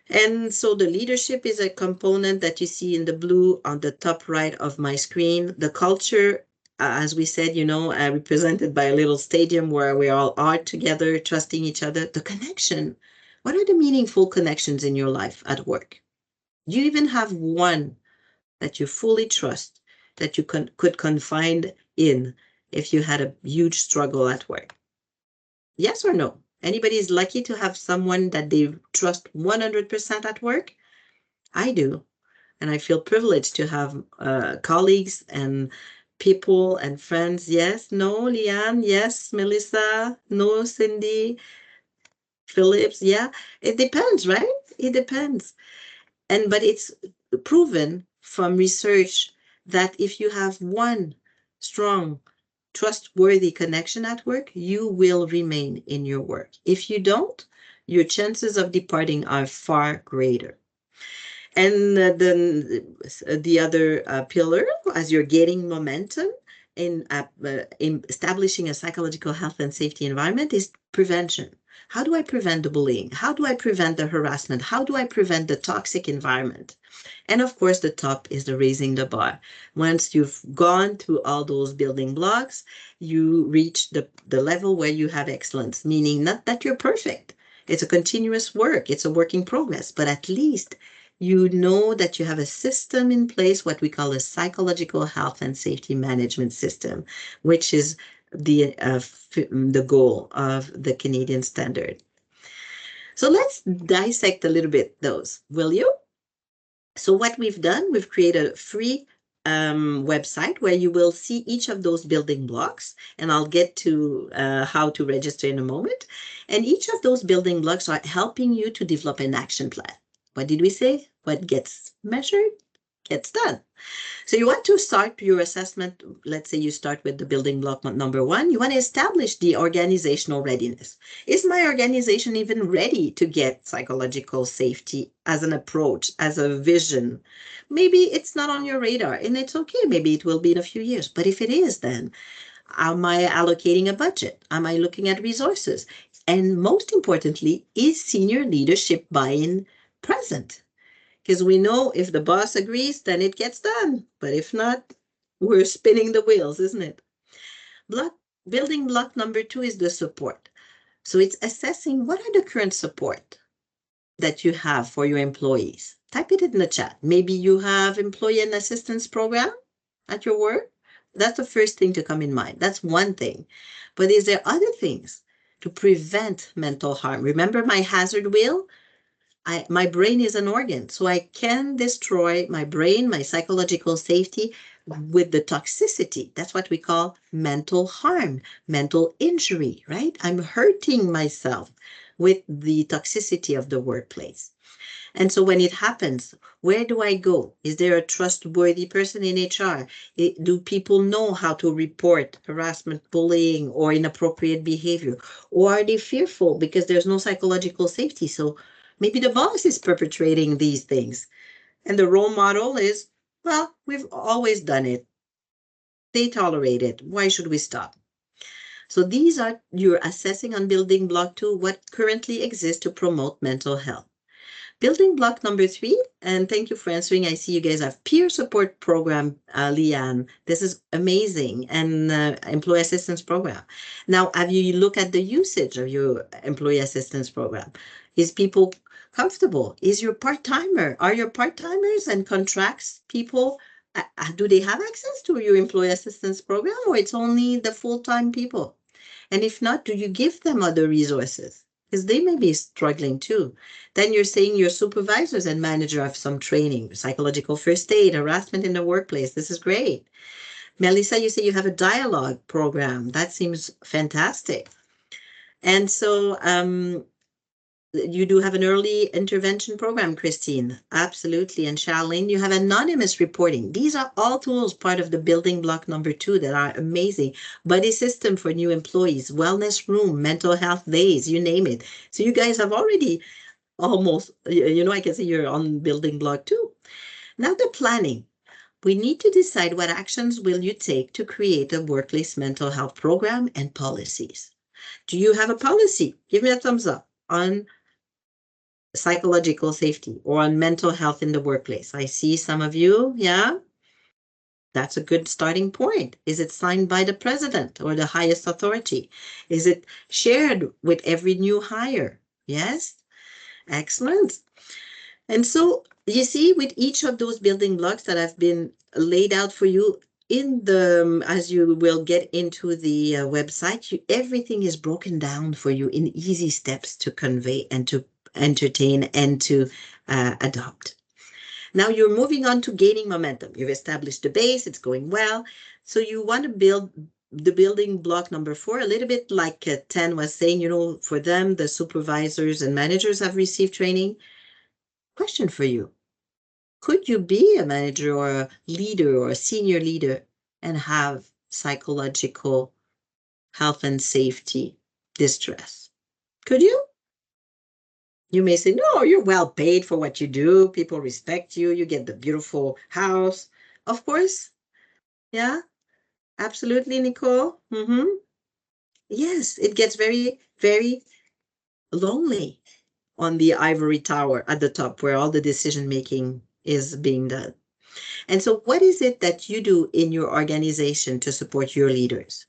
And so the leadership is a component that you see in the blue on the top right of my screen. The culture, as we said, represented by a little stadium where we all are together, trusting each other. The connection. What are the meaningful connections in your life at work? Do you even have one that you fully trust, that you could confide in if you had a huge struggle at work? Yes or no? Anybody is lucky to have someone that they trust 100% at work? I do. And I feel privileged to have colleagues and people and friends. Yes, no, Leanne. Yes, Melissa. No, Cindy. Phillips. Yeah, it depends, right? It depends. But it's proven from research that if you have one strong, trustworthy connection at work, you will remain in your work. If you don't, your chances of departing are far greater. And then the other pillar, as you're gaining momentum in establishing a psychological health and safety environment, is prevention. How do I prevent the bullying? How do I prevent the harassment? How do I prevent the toxic environment? And of course, the top is the raising the bar. Once you've gone through all those building blocks, you reach the level where you have excellence, meaning not that you're perfect. It's a continuous work. It's a work in progress, but at least you know that you have a system in place, what we call a psychological health and safety management system, which is the goal of the Canadian standard. So let's dissect a little bit those, will you? So what we've done, we've created a free website where you will see each of those building blocks, and I'll get to how to register in a moment. And each of those building blocks are helping you to develop an action plan. What did we say? What gets measured gets done. So you want to start your assessment. Let's say you start with the building block number 1. You want to establish the organizational readiness. Is my organization even ready to get psychological safety as an approach, as a vision? Maybe it's not on your radar, and it's okay. Maybe it will be in a few years. But if it is, then am I allocating a budget? Am I looking at resources? And most importantly, is senior leadership buy-in present? Because we know if the boss agrees, then it gets done. But if not, we're spinning the wheels, isn't it? Building block number 2 is the support. So it's assessing what are the current support that you have for your employees. Type it in the chat. Maybe you have employee and assistance program at your work. That's the first thing to come in mind. That's one thing. But is there other things to prevent mental harm? Remember my hazard wheel? My brain is an organ, so I can destroy my brain, my psychological safety with the toxicity. That's what we call mental harm, mental injury, right? I'm hurting myself with the toxicity of the workplace. And so when it happens, where do I go? Is there a trustworthy person in HR? Do people know how to report harassment, bullying, or inappropriate behavior? Or are they fearful because there's no psychological safety? So maybe the boss is perpetrating these things. And the role model is, well, we've always done it. They tolerate it. Why should we stop? So these are, you're assessing on building block 2 what currently exists to promote mental health. Building block number 3, and thank you for answering. I see you guys have peer support program, Leanne. This is amazing, and employee assistance program. Now, have you looked at the usage of your employee assistance program? Is people comfortable? Is your part-timer? Are your part-timers and contracts people? Do they have access to your employee assistance program, or it's only the full-time people? And if not, do you give them other resources? Because they may be struggling too. Then you're saying your supervisors and manager have some training, psychological first aid, harassment in the workplace. This is great. Melissa, you say you have a dialogue program. That seems fantastic. And so you do have an early intervention program, Christine. Absolutely. And Charlene, you have anonymous reporting. These are all tools part of the building block number 2 that are amazing. Buddy system for new employees, wellness room, mental health days, you name it. So you guys have already almost, I can say you're on building block 2. Now the planning. We need to decide what actions will you take to create a workplace mental health program and policies. Do you have a policy? Give me a thumbs up on psychological safety or on mental health in the workplace. I see some of you, yeah? That's a good starting point. Is it signed by the president or the highest authority? Is it shared with every new hire? Yes? Excellent. And so you see, with each of those building blocks that have been laid out for you in the, as you will get into the website, everything is broken down for you in easy steps to convey and to entertain and to adopt. Now you're moving on to gaining momentum. You've established the base, it's going well. So you want to build the building block number 4, a little bit like Ten was saying, for them, the supervisors and managers have received training. Question for you. Could you be a manager or a leader or a senior leader and have psychological health and safety distress? Could you? You may say, no, you're well paid for what you do. People respect you. You get the beautiful house. Of course. Yeah, absolutely, Nicole. Yes, it gets very, very lonely on the ivory tower at the top where all the decision making is being done. And so what is it that you do in your organization to support your leaders?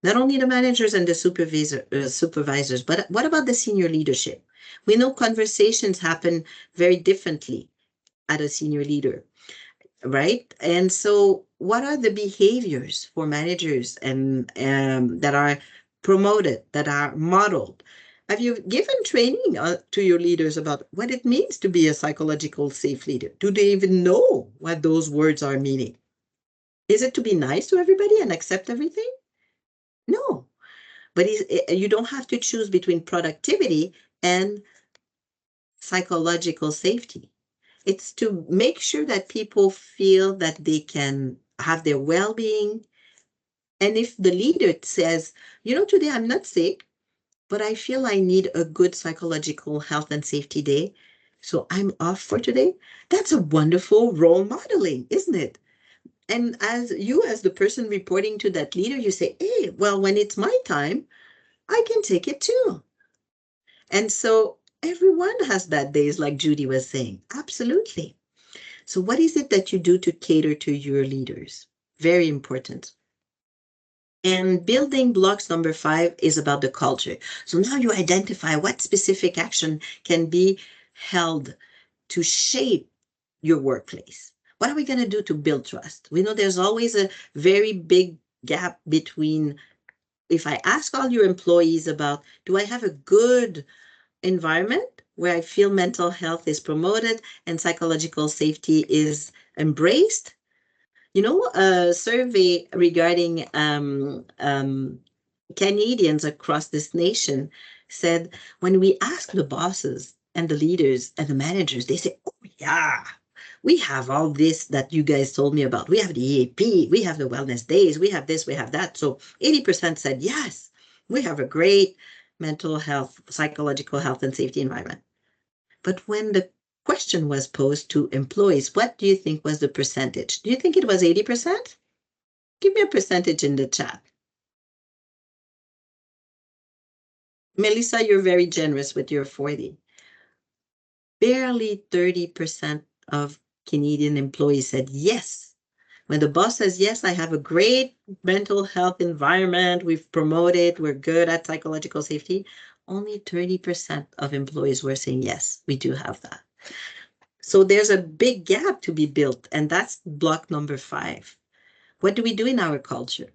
Not only the managers and the supervisors, but what about the senior leadership? We know conversations happen very differently at a senior leader, right? And so what are the behaviors for managers and that are promoted, that are modeled? Have you given training to your leaders about what it means to be a psychological safe leader? Do they even know what those words are meaning? Is it to be nice to everybody and accept everything? No, but you don't have to choose between productivity and psychological safety. It's to make sure that people feel that they can have their well-being. And if the leader says, today I'm not sick, but I feel I need a good psychological health and safety day, so I'm off for today, that's a wonderful role modeling, isn't it? And as the person reporting to that leader, you say, hey, well, when it's my time, I can take it too. And so Everyone has bad days, like Judy was saying. Absolutely. So what is it that you do to cater to your leaders? Very important. And building blocks number 5 is about the culture. So now you identify what specific action can be held to shape your workplace. What are we going to do to build trust? We know there's always a very big gap between, if I ask all your employees about, do I have a good environment where I feel mental health is promoted and psychological safety is embraced? You know, a survey regarding Canadians across this nation said when we ask the bosses and the leaders and the managers, they say, oh, yeah, we have all this that you guys told me about. We have the EAP, we have the wellness days, we have this, we have that. So 80% said, yes, we have a great mental health, psychological health, and safety environment. But when the question was posed to employees, what do you think was the percentage? Do you think it was 80%? Give me a percentage in the chat. Melissa, you're very generous with your 40. Barely 30% of Canadian employees said yes. When the boss says, yes, I have a great mental health environment, we've promoted, we're good at psychological safety, only 30% of employees were saying, yes, we do have that. So there's a big gap to be built, and that's block number 5. What do we do in our culture?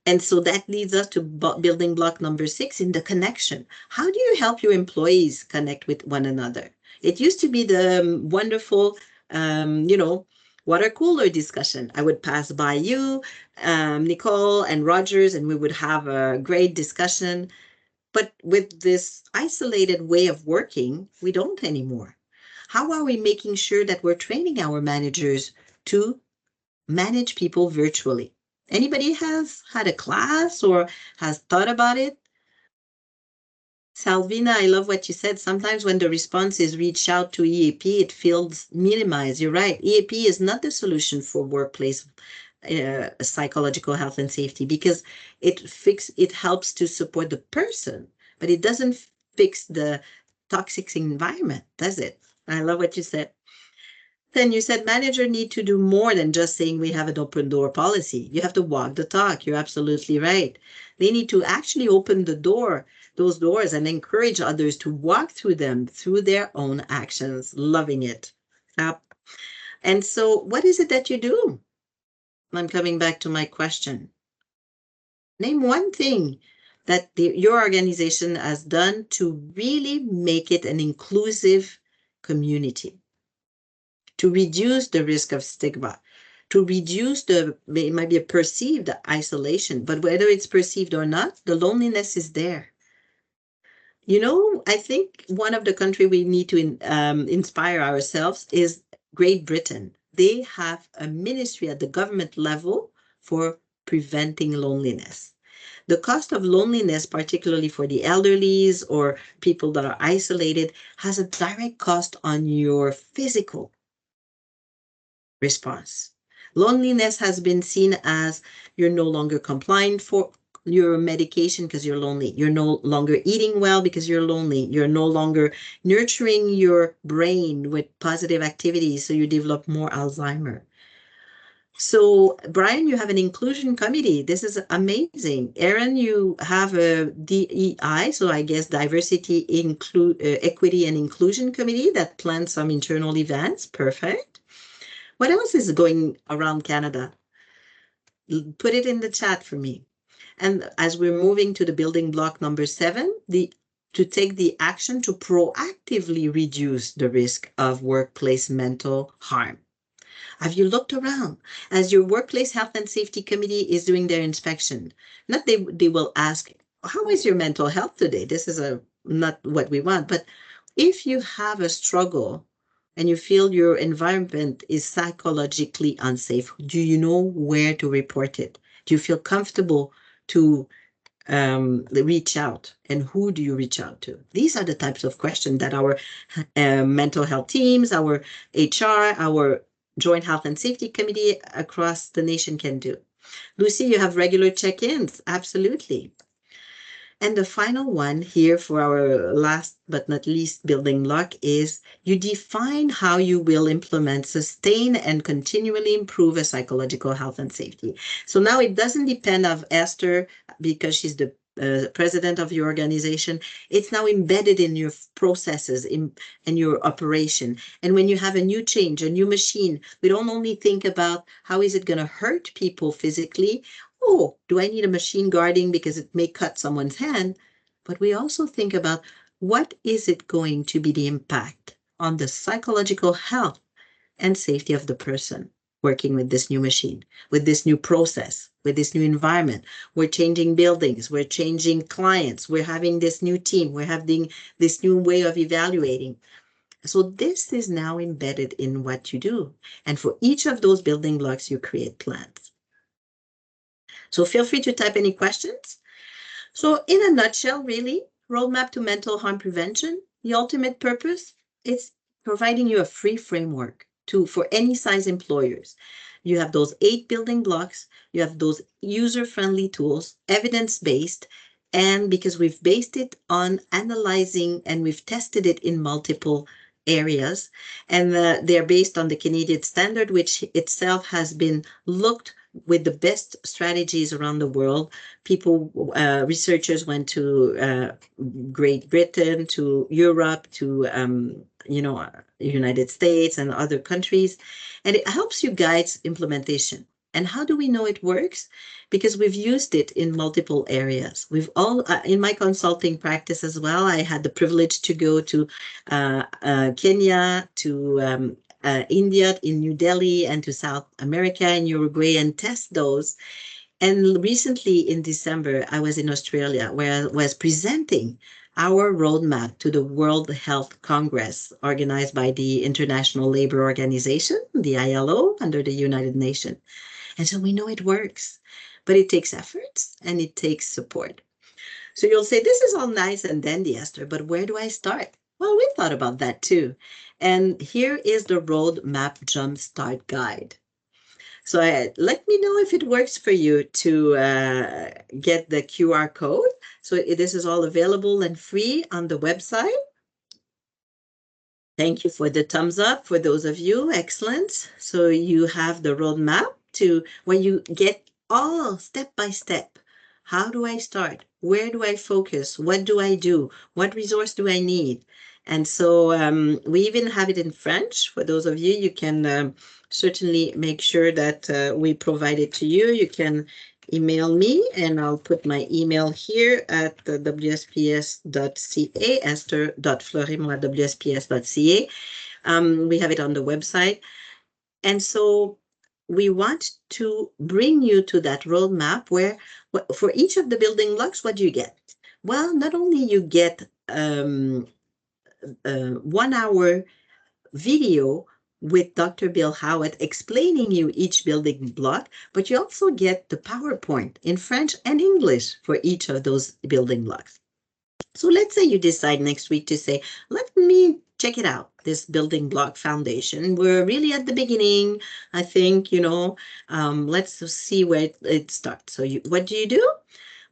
And so that leads us to building block number 6 in the connection. How do you help your employees connect with one another? It used to be the wonderful, water cooler discussion. I would pass by you, Nicole and Rogers, and we would have a great discussion. But with this isolated way of working, we don't anymore. How are we making sure that we're training our managers to manage people virtually? Anybody has had a class or has thought about it? Salvina, I love what you said. Sometimes when the response is reach out to EAP, it feels minimized. You're right. EAP is not the solution for workplace psychological health and safety because it helps to support the person, but it doesn't fix the toxic environment, does it? I love what you said. Then you said manager need to do more than just saying we have an open door policy. You have to walk the talk. You're absolutely right. They need to actually open those doors, and encourage others to walk through them through their own actions. Loving it. And so what is it that you do? I'm coming back to my question. Name one thing that your organization has done to really make it an inclusive community, to reduce the risk of stigma, to reduce it might be a perceived isolation, but whether it's perceived or not, the loneliness is there. You know, I think one of the countries we need to inspire ourselves is Great Britain. They have a ministry at the government level for preventing loneliness. The cost of loneliness, particularly for the elderlies or people that are isolated, has a direct cost on your physical response. Loneliness has been seen as you're no longer compliant for your medication because you're lonely. You're no longer eating well because you're lonely. You're no longer nurturing your brain with positive activities, so you develop more Alzheimer. So, Brian, you have an inclusion committee. This is amazing. Aaron, you have a DEI, so I guess diversity, equity, and inclusion committee that plans some internal events. Perfect. What else is going around Canada? Put it in the chat for me. And as we're moving to the building block number 7, to take the action to proactively reduce the risk of workplace mental harm. Have you looked around as your workplace health and safety committee is doing their inspection? Not they will ask, how is your mental health today? This is not what we want, but if you have a struggle and you feel your environment is psychologically unsafe, do you know where to report it? Do you feel comfortable to reach out, and who do you reach out to? These are the types of questions that our mental health teams, our HR, our Joint Health and Safety Committee across the nation can do. Lucy, you have regular check-ins. Absolutely. And the final one here for our last but not least building block is you define how you will implement, sustain, and continually improve a psychological health and safety. So now it doesn't depend of Esther because she's the president of your organization. It's now embedded in your processes in your operation. And when you have a new change, a new machine, we don't only think about how is it going to hurt people physically. Oh, do I need a machine guarding because it may cut someone's hand? But we also think about what is it going to be the impact on the psychological health and safety of the person working with this new machine, with this new process, with this new environment. We're changing buildings, we're changing clients, we're having this new team, we're having this new way of evaluating. So this is now embedded in what you do. And for each of those building blocks, you create plans. So feel free to type any questions. So in a nutshell, really, Roadmap to Mental Harm Prevention, the ultimate purpose is providing you a free framework for any size employers. You have those 8 building blocks, you have those user-friendly tools, evidence-based, and because we've based it on analyzing and we've tested it in multiple areas, and they're based on the Canadian standard, which itself has been looked with the best strategies around the world. Researchers went to Great Britain, to Europe, to United States and other countries, and it helps you guide implementation. And how do we know it works? Because we've used it in multiple areas. We've all, in my consulting practice as well, I had the privilege to go to Kenya, to India, in New Delhi, and to South America and Uruguay and test those. And recently in December, I was in Australia where I was presenting our roadmap to the World Health Congress organized by the International Labour Organization, the ILO, under the United Nations. And so we know it works, but it takes efforts and it takes support. So you'll say, this is all nice and dandy, Esther, but where do I start? Well, we thought about that too. And here is the Roadmap Jumpstart Guide. So let me know if it works for you to get the QR code. So this is all available and free on the website. Thank you for the thumbs up for those of you. Excellent. So you have the roadmap to where you get all step by step. How do I start? Where do I focus? What do I do? What resource do I need? And so we even have it in French. For those of you, you can certainly make sure that we provide it to you. You can email me, and I'll put my email here at wsps.ca, esther.fleury@wsps.ca. We have it on the website. And so we want to bring you to that roadmap where for each of the building blocks, what do you get? Well, not only you get 1 hour video with Dr. Bill Howitt explaining you each building block, but you also get the PowerPoint in French and English for each of those building blocks. So let's say you decide next week to say, let me check it out, this building block foundation. We're really at the beginning, I think, let's see where it starts. So what do?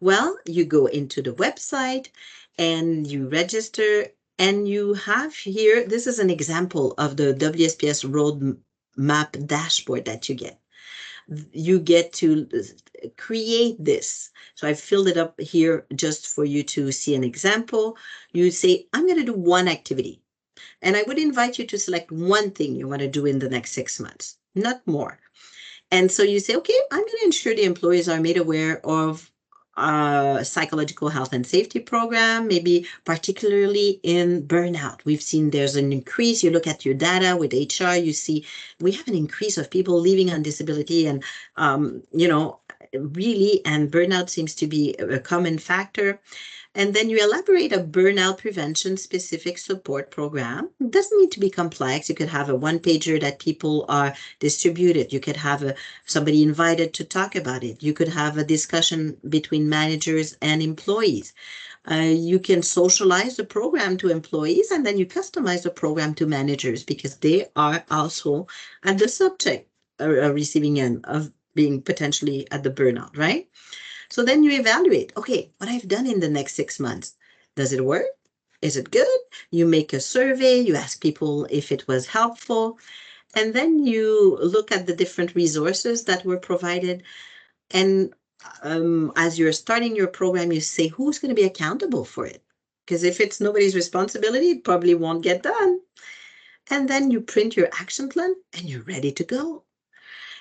Well, you go into the website and you register, and you have here, this is an example of the WSPS roadmap dashboard that you get. You get to create this. So I filled it up here just for you to see an example. You say, I'm going to do one activity. And I would invite you to select one thing you want to do in the next 6 months, not more. And so you say, okay, I'm going to ensure the employees are made aware of psychological health and safety program, maybe particularly in burnout. We've seen there's an increase. You look at your data with HR, you see we have an increase of people leaving on disability, and really, and burnout seems to be a common factor. And then you elaborate a burnout prevention specific support program. It doesn't need to be complex. You could have a one-pager that people are distributed. You could have somebody invited to talk about it. You could have a discussion between managers and employees. You can socialize the program to employees, and then you customize the program to managers because they are also at the subject receiving end of being potentially at the burnout, right? So then you evaluate, okay, what I've done in the next 6 months. Does it work? Is it good? You make a survey, you ask people if it was helpful, and then you look at the different resources that were provided. And as you're starting your program, you say, who's going to be accountable for it? Because if it's nobody's responsibility, it probably won't get done. And then you print your action plan and you're ready to go.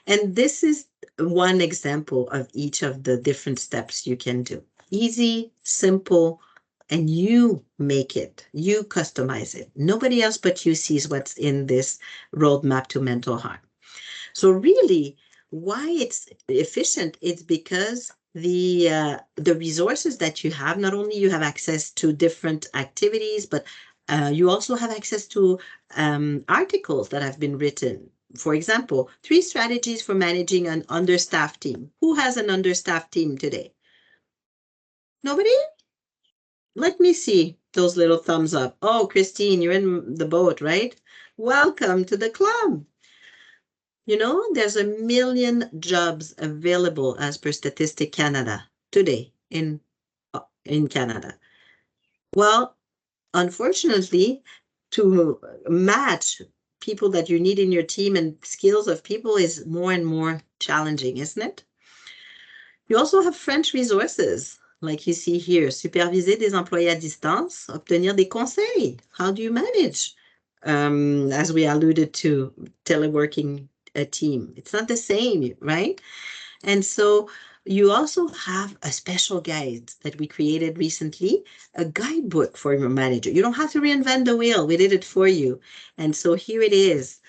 And this is one example of each of the different steps you can do. Easy, simple, and you make it, you customize it. Nobody else but you sees what's in this roadmap to mental harm. So really, why it's efficient, it's because the resources that you have, not only you have access to different activities, but you also have access to articles that have been written. For example, 3 strategies for managing an understaffed team. Who has an understaffed team today? Nobody? Let me see those little thumbs up. Oh, Christine, you're in the boat, right? Welcome to the club. You know, there's 1 million jobs available as per Statistic Canada today in Canada. Well, unfortunately, to match people that you need in your team and skills of people is more and more challenging, isn't it? You also have French resources, like you see here, superviser des employés à distance, obtenir des conseils. How do you manage? As we alluded to, teleworking a team. It's not the same, right? And so you also have a special guide that we created recently, a guidebook for your manager. You don't have to reinvent the wheel. We did it for you. And so here it is.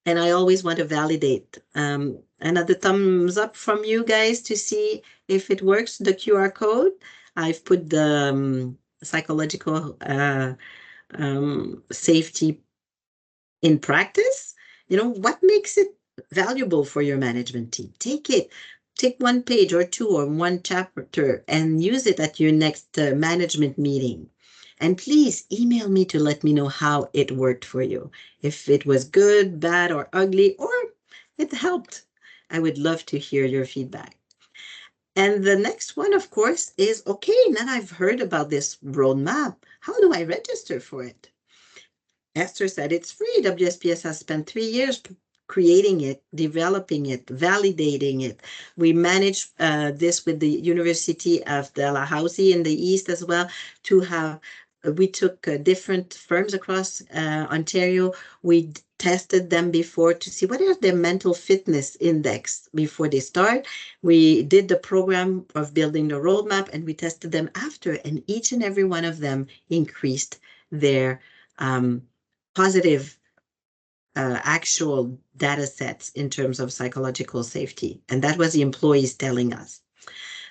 And I always want to validate another thumbs up from you guys to see if it works, the QR code. I've put the psychological safety in practice. You know, what makes it valuable for your management team? Take it. Take 1 page or 2 or 1 chapter and use it at your next management meeting. And please email me to let me know how it worked for you. If it was good, bad, or ugly, or it helped. I would love to hear your feedback. And the next one, of course, is, okay, now I've heard about this roadmap. How do I register for it? Esther said it's free. WSPS has spent 3 years creating it, developing it, validating it. We manage this with the University of Dalhousie in the East as well to have, we took different firms across Ontario. We tested them before to see what is their mental fitness index before they start. We did the program of building the roadmap and we tested them after, and each and every one of them increased their positive actual data sets in terms of psychological safety. And that was the employees telling us.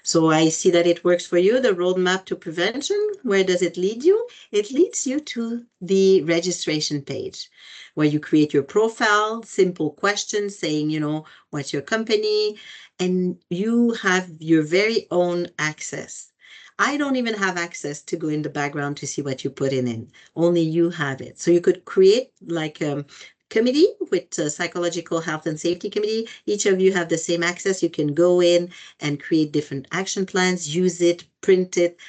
So I see that it works for you, the roadmap to prevention. Where does it lead you? It leads you to the registration page where you create your profile, simple questions saying, you know, what's your company, and you have your very own access. I don't even have access to go in the background to see what you put in. Only you have it. So you could create like committee with psychological health and safety committee. Each of you have the same access. You can go in and create different action plans, use it, print it,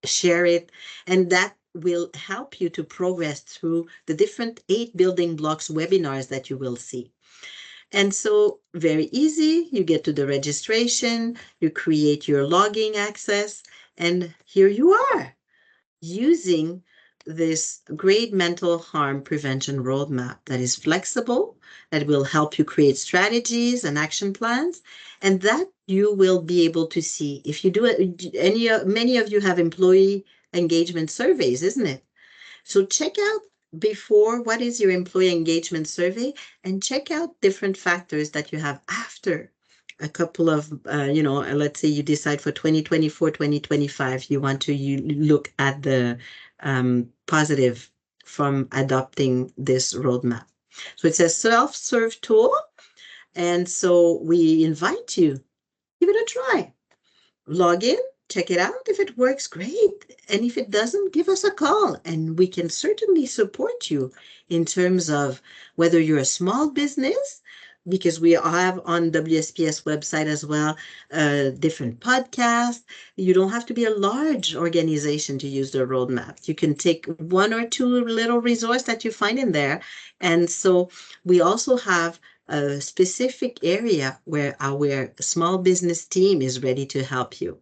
share it, and that will help you to progress through the different 8 building blocks webinars that you will see. And so very easy, you get to the registration, you create your logging access, and here you are using this great mental harm prevention roadmap that is flexible, that will help you create strategies and action plans, and that you will be able to see. If you do it, many of you have employee engagement surveys, isn't it? So check out before, what is your employee engagement survey, and check out different factors that you have after a couple of, you know, let's say you decide for 2024, 2025, you want to look at the positive from adopting this roadmap. So it's a self-serve tool. And so we invite you, give it a try. Log in, check it out. If it works, great. And if it doesn't, give us a call and we can certainly support you in terms of whether you're a small business because we have on WSPS website as well, different podcasts. You don't have to be a large organization to use the roadmap. You can take one or two little resources that you find in there. And so we also have a specific area where our small business team is ready to help you.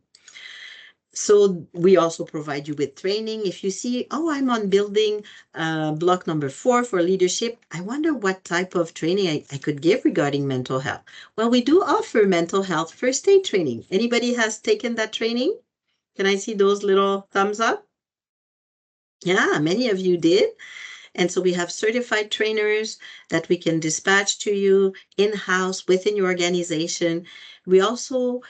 So we also provide you with training. If you see, oh, I'm on building block number 4 for leadership, I wonder what type of training I could give regarding mental health. Well, we do offer mental health first aid training. Anybody has taken that training? Can I see those little thumbs up? Yeah, many of you did. And so we have certified trainers that we can dispatch to you in-house within your organization. We also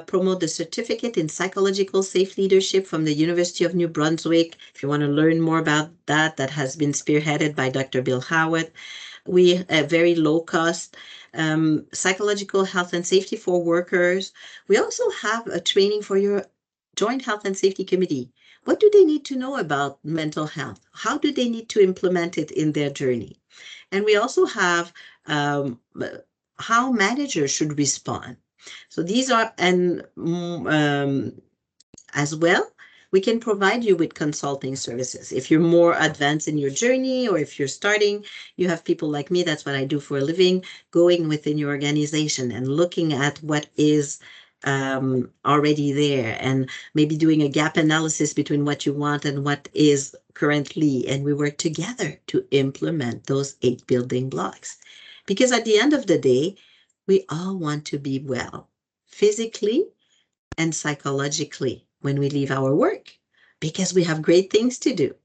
promote the certificate in psychological safe leadership from the University of New Brunswick. If you want to learn more about that, that has been spearheaded by Dr. Bill Howitt. We have very low cost psychological health and safety for workers. We also have a training for your Joint Health and Safety Committee. What do they need to know about mental health? How do they need to implement it in their journey? And we also have how managers should respond. So these are, and as well, we can provide you with consulting services. If you're more advanced in your journey, or if you're starting, you have people like me, that's what I do for a living, going within your organization and looking at what is already there, and maybe doing a gap analysis between what you want and what is currently. And we work together to implement those 8 building blocks. Because at the end of the day, we all want to be well, physically and psychologically when we leave our work, because we have great things to do.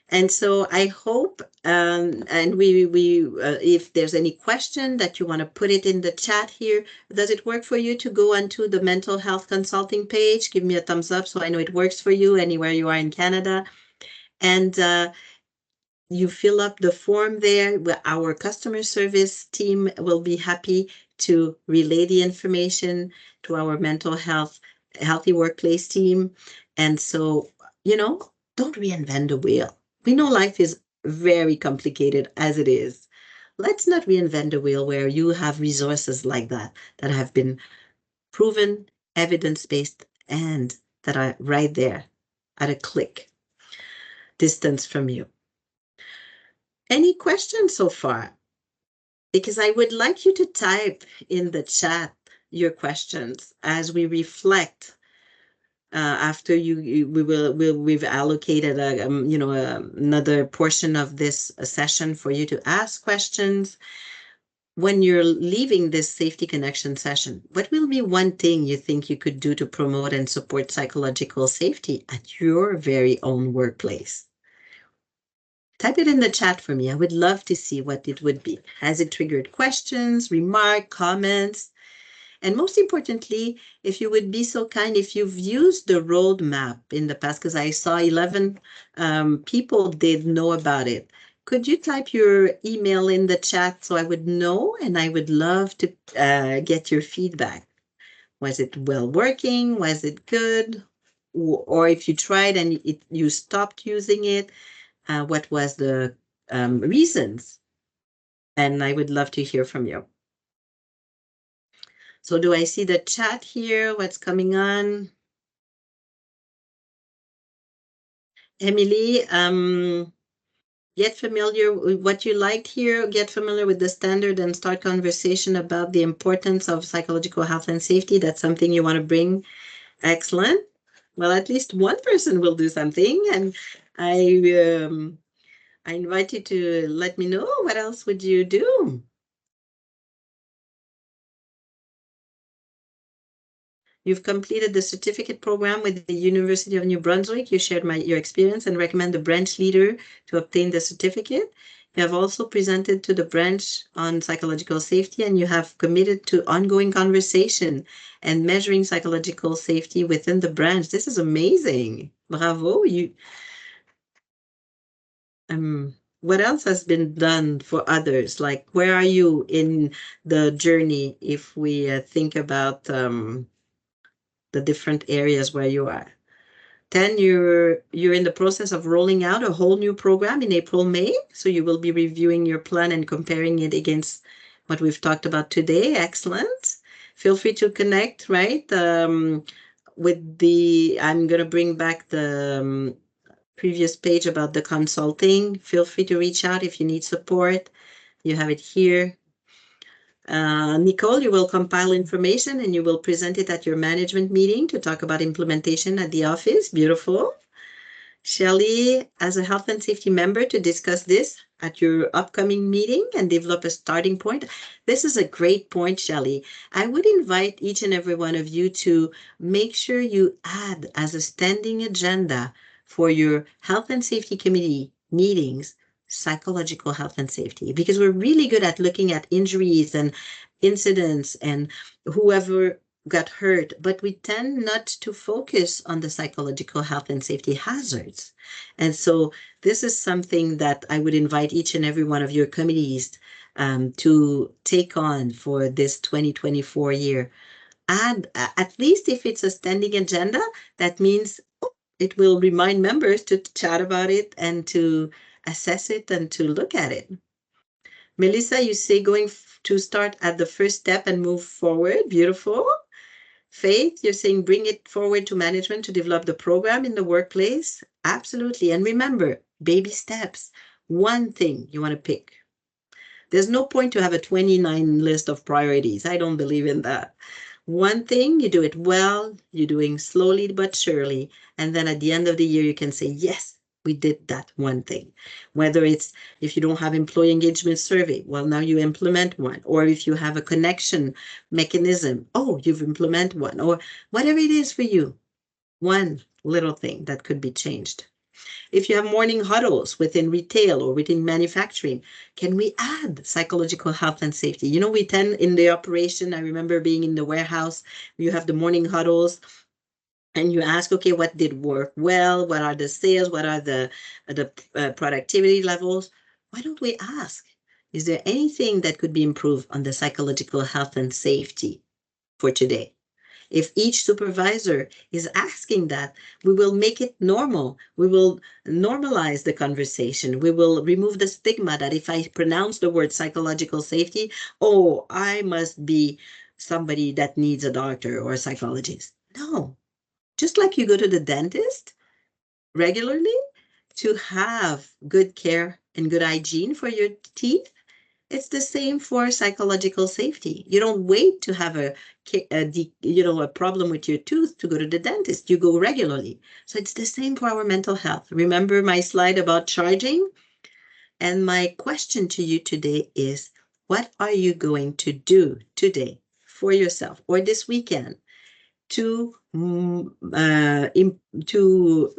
And so I hope, and if there's any question that you want to put it in the chat here. Does it work for you to go onto the mental health consulting page? Give me a thumbs up so I know it works for you anywhere you are in Canada. And you fill up the form there. Our customer service team will be happy to relay the information to our mental health, healthy workplace team. And so, don't reinvent the wheel. We know life is very complicated as it is. Let's not reinvent the wheel where you have resources like that have been proven, evidence-based, and that are right there at a click distance from you. Any questions so far? Because I would like you to type in the chat your questions as we reflect. After we've allocated another portion of this session for you to ask questions. When you're leaving this Safety Connection session, what will be one thing you think you could do to promote and support psychological safety at your very own workplace? Type it in the chat for me. I would love to see what it would be. Has it triggered questions, remarks, comments? And most importantly, if you would be so kind, if you've used the roadmap in the past, because I saw 11 people did know about it. Could you type your email in the chat so I would know? And I would love to get your feedback. Was it well working? Was it good? Or if you tried and you stopped using it, what was the reasons? And I would love to hear from you. So do I see the chat here? What's coming on? Emily, get familiar with what you liked here, get familiar with the standard and start conversation about the importance of psychological health and safety. That's something you want to bring. Excellent. Well, at least one person will do something, and I invite you to let me know what else would you do. You've completed the certificate program with the University of New Brunswick. You shared your experience and recommend the branch leader to obtain the certificate. You have also presented to the branch on psychological safety, and you have committed to ongoing conversation and measuring psychological safety within the branch. This is amazing. Bravo. What else has been done for others? Like, where are you in the journey if we think about the different areas where you are? 10, you're in the process of rolling out a whole new program in April, May. So you will be reviewing your plan and comparing it against what we've talked about today. Excellent. Feel free to connect, right? With the, I'm going to bring back the previous page about the consulting. Feel free to reach out if you need support. You have it here. Nicole, you will compile information and you will present it at your management meeting to talk about implementation at the office. Beautiful. Shelley, as a health and safety member, to discuss this at your upcoming meeting and develop a starting point. This is a great point, Shelley. I would invite each and every one of you to make sure you add as a standing agenda for your health and safety committee meetings, psychological health and safety, because we're really good at looking at injuries and incidents and whoever got hurt, but we tend not to focus on the psychological health and safety hazards. And so this is something that I would invite each and every one of your committees to take on for this 2024 year. And at least if it's a standing agenda, that means it will remind members to chat about it and to assess it and to look at it. Melissa, you say going to start at the first step and move forward. Beautiful. Faith, you're saying bring it forward to management to develop the program in the workplace. Absolutely. And remember, baby steps. One thing you want to pick. There's no point to have a 29 list of priorities. I don't believe in that. One thing, you do it well, you're doing slowly but surely. And then at the end of the year, you can say, yes, we did that one thing. Whether it's if you don't have employee engagement survey, well, now you implement one. Or if you have a connection mechanism, oh, you've implemented one. Or whatever it is for you, one little thing that could be changed. If you have morning huddles within retail or within manufacturing, can we add psychological health and safety? You know, we tend in the operation, I remember being in the warehouse, you have the morning huddles and you ask, okay, what did work well? What are the sales? What are the productivity levels? Why don't we ask, is there anything that could be improved on the psychological health and safety for today? If each supervisor is asking that, we will make it normal. We will normalize the conversation. We will remove the stigma that if I pronounce the word psychological safety, oh, I must be somebody that needs a doctor or a psychologist. No, just like you go to the dentist regularly to have good care and good hygiene for your teeth, it's the same for psychological safety. You don't wait to have a problem with your tooth to go to the dentist. You go regularly. So it's the same for our mental health. Remember my slide about charging? And my question to you today is, what are you going to do today for yourself or this weekend to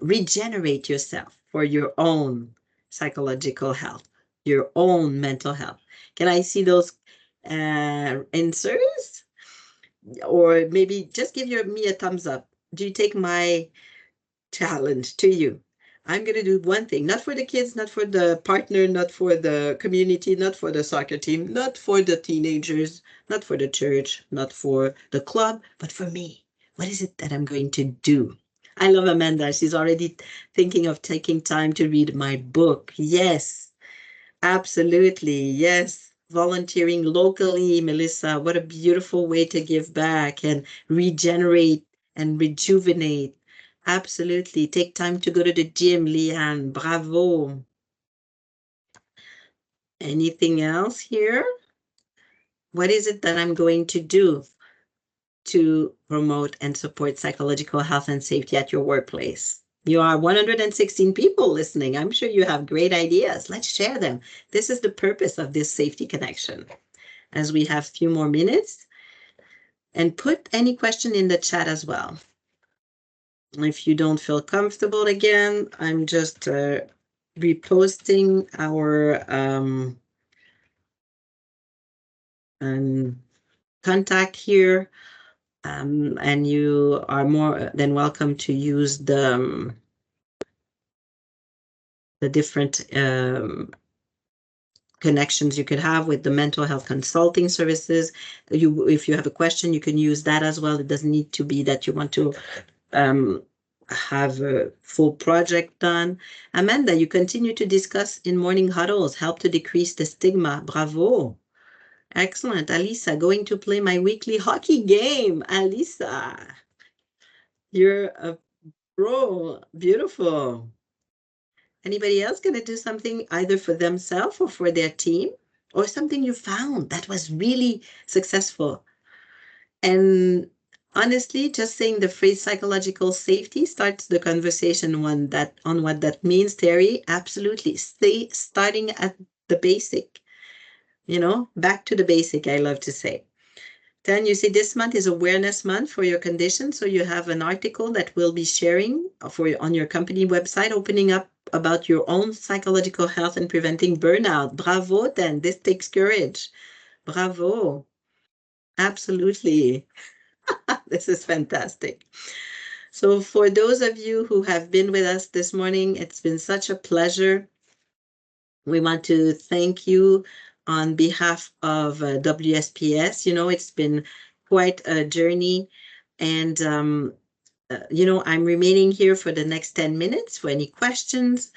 regenerate yourself for your own psychological health, your own mental health? Can I see those answers? Or maybe just give me a thumbs up. Do you take my challenge to you? I'm going to do one thing, not for the kids, not for the partner, not for the community, not for the soccer team, not for the teenagers, not for the church, not for the club, but for me. What is it that I'm going to do? I love Amanda. She's already thinking of taking time to read my book. Yes, absolutely. Yes. Volunteering locally, Melissa. What a beautiful way to give back and regenerate and rejuvenate. Absolutely. Take time to go to the gym, Leanne. Bravo. Anything else here? What is it that I'm going to do to promote and support psychological health and safety at your workplace? You are 116 people listening. I'm sure you have great ideas. Let's share them. This is the purpose of this safety connection. As we have a few more minutes, and put any question in the chat as well. If you don't feel comfortable again, I'm just reposting our contact here, and you are more than welcome to use the different connections you could have with the mental health consulting services. If you have a question, you can use that as well. It doesn't need to be that you want to have a full project done. Amanda, you continue to discuss in morning huddles, help to decrease the stigma. Bravo. Excellent. Alisa, going to play my weekly hockey game. Alisa, you're a pro. Beautiful. Anybody else going to do something either for themselves or for their team, or something you found that was really successful? And honestly, just saying the phrase psychological safety starts the conversation on what that means, Terry. Absolutely. Stay starting at the basic, back to the basic, I love to say. Then you see this month is awareness month for your condition. So you have an article that we'll be sharing on your company website, opening up about your own psychological health and preventing burnout. Bravo, then. This takes courage. Bravo. Absolutely. This is fantastic. So for those of you who have been with us this morning, it's been such a pleasure. We want to thank you on behalf of WSPS. It's been quite a journey. And, I'm remaining here for the next 10 minutes for any questions.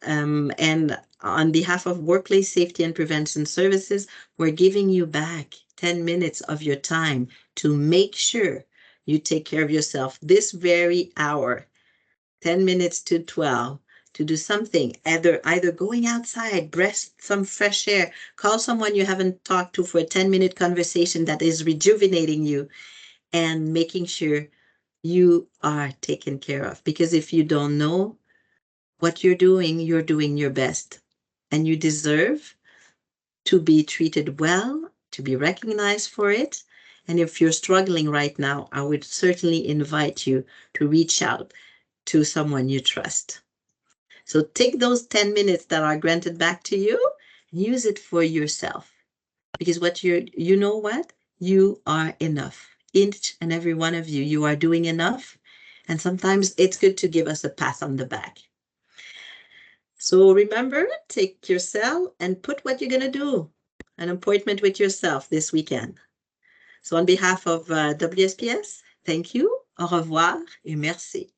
And on behalf of Workplace Safety and Prevention Services, we're giving you back 10 minutes of your time to make sure you take care of yourself this very hour, 10 minutes to 12, to do something, either going outside, breath some fresh air, call someone you haven't talked to for a 10-minute conversation that is rejuvenating you, and making sure you are taken care of. Because if you don't know what you're doing your best, and you deserve to be treated well, to be recognized for it. And if you're struggling right now, I would certainly invite you to reach out to someone you trust. So take those 10 minutes that are granted back to you and use it for yourself. Because you know what? You are enough. Each and every one of you are doing enough. And sometimes it's good to give us a pat on the back. So remember, take your cell and put what you're going to do, an appointment with yourself this weekend. So on behalf of WSPS, thank you, au revoir et merci.